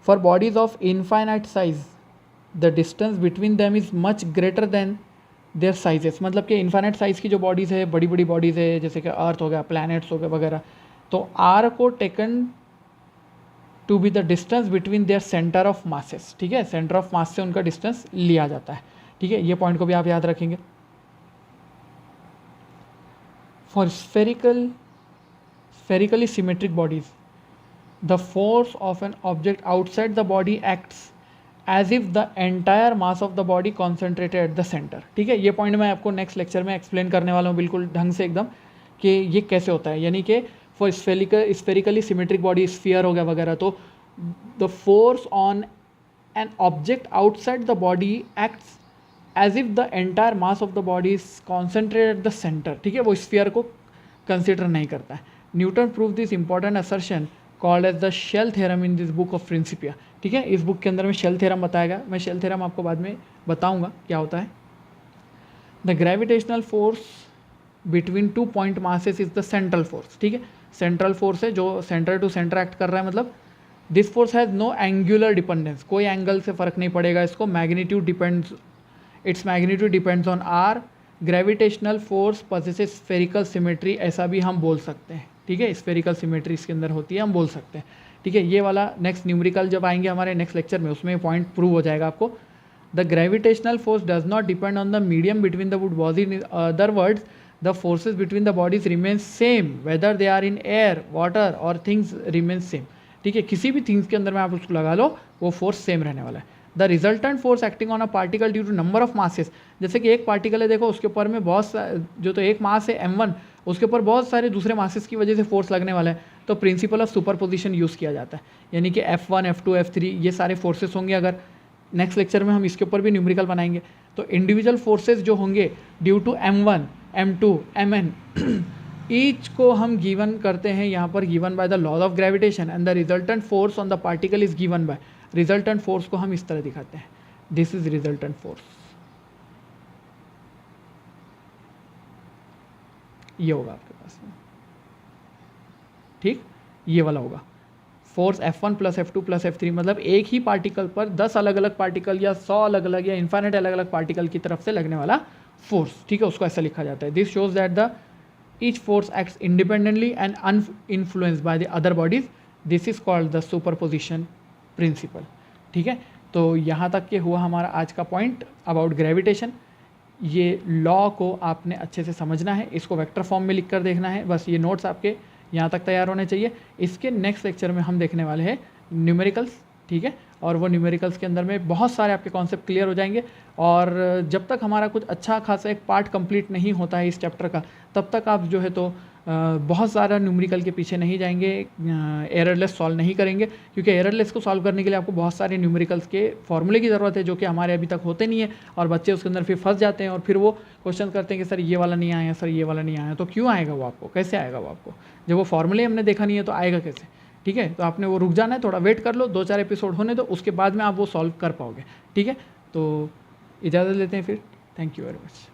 For bodies of infinite size the distance between them is much greater than their sizes, मतलब कि इनफाइनाइट साइज़ की जो बॉडीज़ है, बड़ी बड़ी बॉडीज़ है, जैसे कि अर्थ हो गया, प्लैनेट्स हो गए वगैरह, तो आर को taken to be the distance between their centre of masses, ठीक है, सेंटर ऑफ मास से उनका डिस्टेंस लिया जाता है, ठीक है। ये पॉइंट को भी आप याद रखेंगे। For spherically symmetric bodies the force of an object outside the body acts as if the entire mass of the body concentrated at the centre, ठीक है। ये पॉइंट मैं आपको नेक्स्ट लेक्चर में एक्सप्लेन करने वाला हूँ बिल्कुल ढंग से एकदम, कि ये कैसे होता है, यानी कि for spherically symmetric body, sphere हो गया वगैरह, तो the force on an object outside the body acts as if the entire mass of the body is concentrated at the centre, ठीक है, वो स्फीयर को कंसिडर नहीं करता है। Newton prove this important assertion called as the shell theorem in this book of Principia, ठीक है। इस बुक के अंदर में शेल थ्योरम बताया गया, मैं शेल थ्योरम आपको बाद में बताऊंगा क्या होता है। The gravitational force between two point masses is the central force, ठीक है, सेंट्रल फोर्स है जो सेंटर टू सेंटर एक्ट कर रहा है, मतलब this force has no angular dependence, कोई एंगल से फ़र्क नहीं पड़ेगा इसको, magnitude depends, its magnitude depends on R, gravitational force possesses spherical symmetry, ऐसा भी हम बोल सकते हैं, ठीक है, स्फेरिकल सिमेट्री इसके अंदर होती है, हम बोल सकते हैं, ठीक है। ये वाला नेक्स्ट न्यूमेरिकल जब आएंगे हमारे नेक्स्ट लेक्चर में, उसमें पॉइंट प्रूव हो जाएगा आपको। The gravitational force does not depend on the medium between the body, in other words the forces between the bodies remain same whether they are in air, water और थिंग्स रिमेन सेम, ठीक है, किसी भी थिंग्स के अंदर में आप उसको लगा लो, वो फोर्स सेम रहने वाला है। The resultant force acting on a particle due to number of masses, जैसे कि एक पार्टिकल है, देखो उसके ऊपर में बहुत जो तो एक मास है m1, उसके ऊपर बहुत सारे दूसरे मासेस की वजह से फोर्स लगने वाला है, तो प्रिंसिपल ऑफ सुपरपोजिशन यूज़ किया जाता है, यानी कि F1 F2 F3 ये सारे फोर्सेस होंगे। अगर नेक्स्ट लेक्चर में हम इसके ऊपर भी न्यूमेरिकल बनाएंगे, तो इंडिविजुअल फोर्सेस जो होंगे due to M1 M2 Mn each को हम गिवन करते हैं यहाँ पर, given by the laws of gravitation and the resultant force on the particle is given by, resultant force को हम इस तरह दिखाते हैं, दिस इज रिजल्टेंट फोर्स, ये होगा आपके पास में, ठीक, ये वाला होगा force F1 plus F2 plus F3, मतलब एक ही पार्टिकल पर 10 अलग अलग पार्टिकल या 100 अलग अलग या इन्फाइनाइट अलग अलग पार्टिकल की तरफ से लगने वाला फोर्स, ठीक है, उसको ऐसा लिखा जाता है। This shows that the each force acts independently and uninfluenced by the other bodies, this is called the superposition principle, ठीक है। तो यहाँ तक के हुआ हमारा आज का पॉइंट अबाउट ग्रेविटेशन। ये लॉ को आपने अच्छे से समझना है, इसको वेक्टर फॉर्म में लिख कर देखना है, बस ये नोट्स आपके यहाँ तक तैयार होने चाहिए। इसके नेक्स्ट लेक्चर में हम देखने वाले हैं न्यूमेरिकल्स, ठीक है, और वो न्यूमेरिकल्स के अंदर में बहुत सारे आपके कॉन्सेप्ट क्लियर हो जाएंगे। और जब तक हमारा कुछ अच्छा खासा एक पार्ट कंप्लीट नहीं होता है इस चैप्टर का, तब तक आप जो है तो बहुत सारा न्यूमेरिकल के पीछे नहीं जाएंगे, एररलेस सॉल्व नहीं करेंगे, क्योंकि एररलेस को सॉल्व करने के लिए आपको बहुत सारे न्यूमेरिकल्स के फॉर्मूले की ज़रूरत है, जो कि हमारे अभी तक होते नहीं है, और बच्चे उसके अंदर फिर फंस जाते हैं और फिर वो क्वेश्चन करते हैं कि सर ये वाला नहीं आया, सर ये वाला नहीं आया। तो क्यों आएगा वो आपको, कैसे आएगा वो आपको, जब वो फॉर्मूले हमने देखा नहीं है तो आएगा कैसे, ठीक है। तो आपने वो रुक जाना है, थोड़ा वेट कर लो, 2-4 एपिसोड होने दो, उसके बाद में आप वो सॉल्व कर पाओगे, ठीक है। तो इजाज़त लेते हैं फिर, थैंक यू वेरी मच।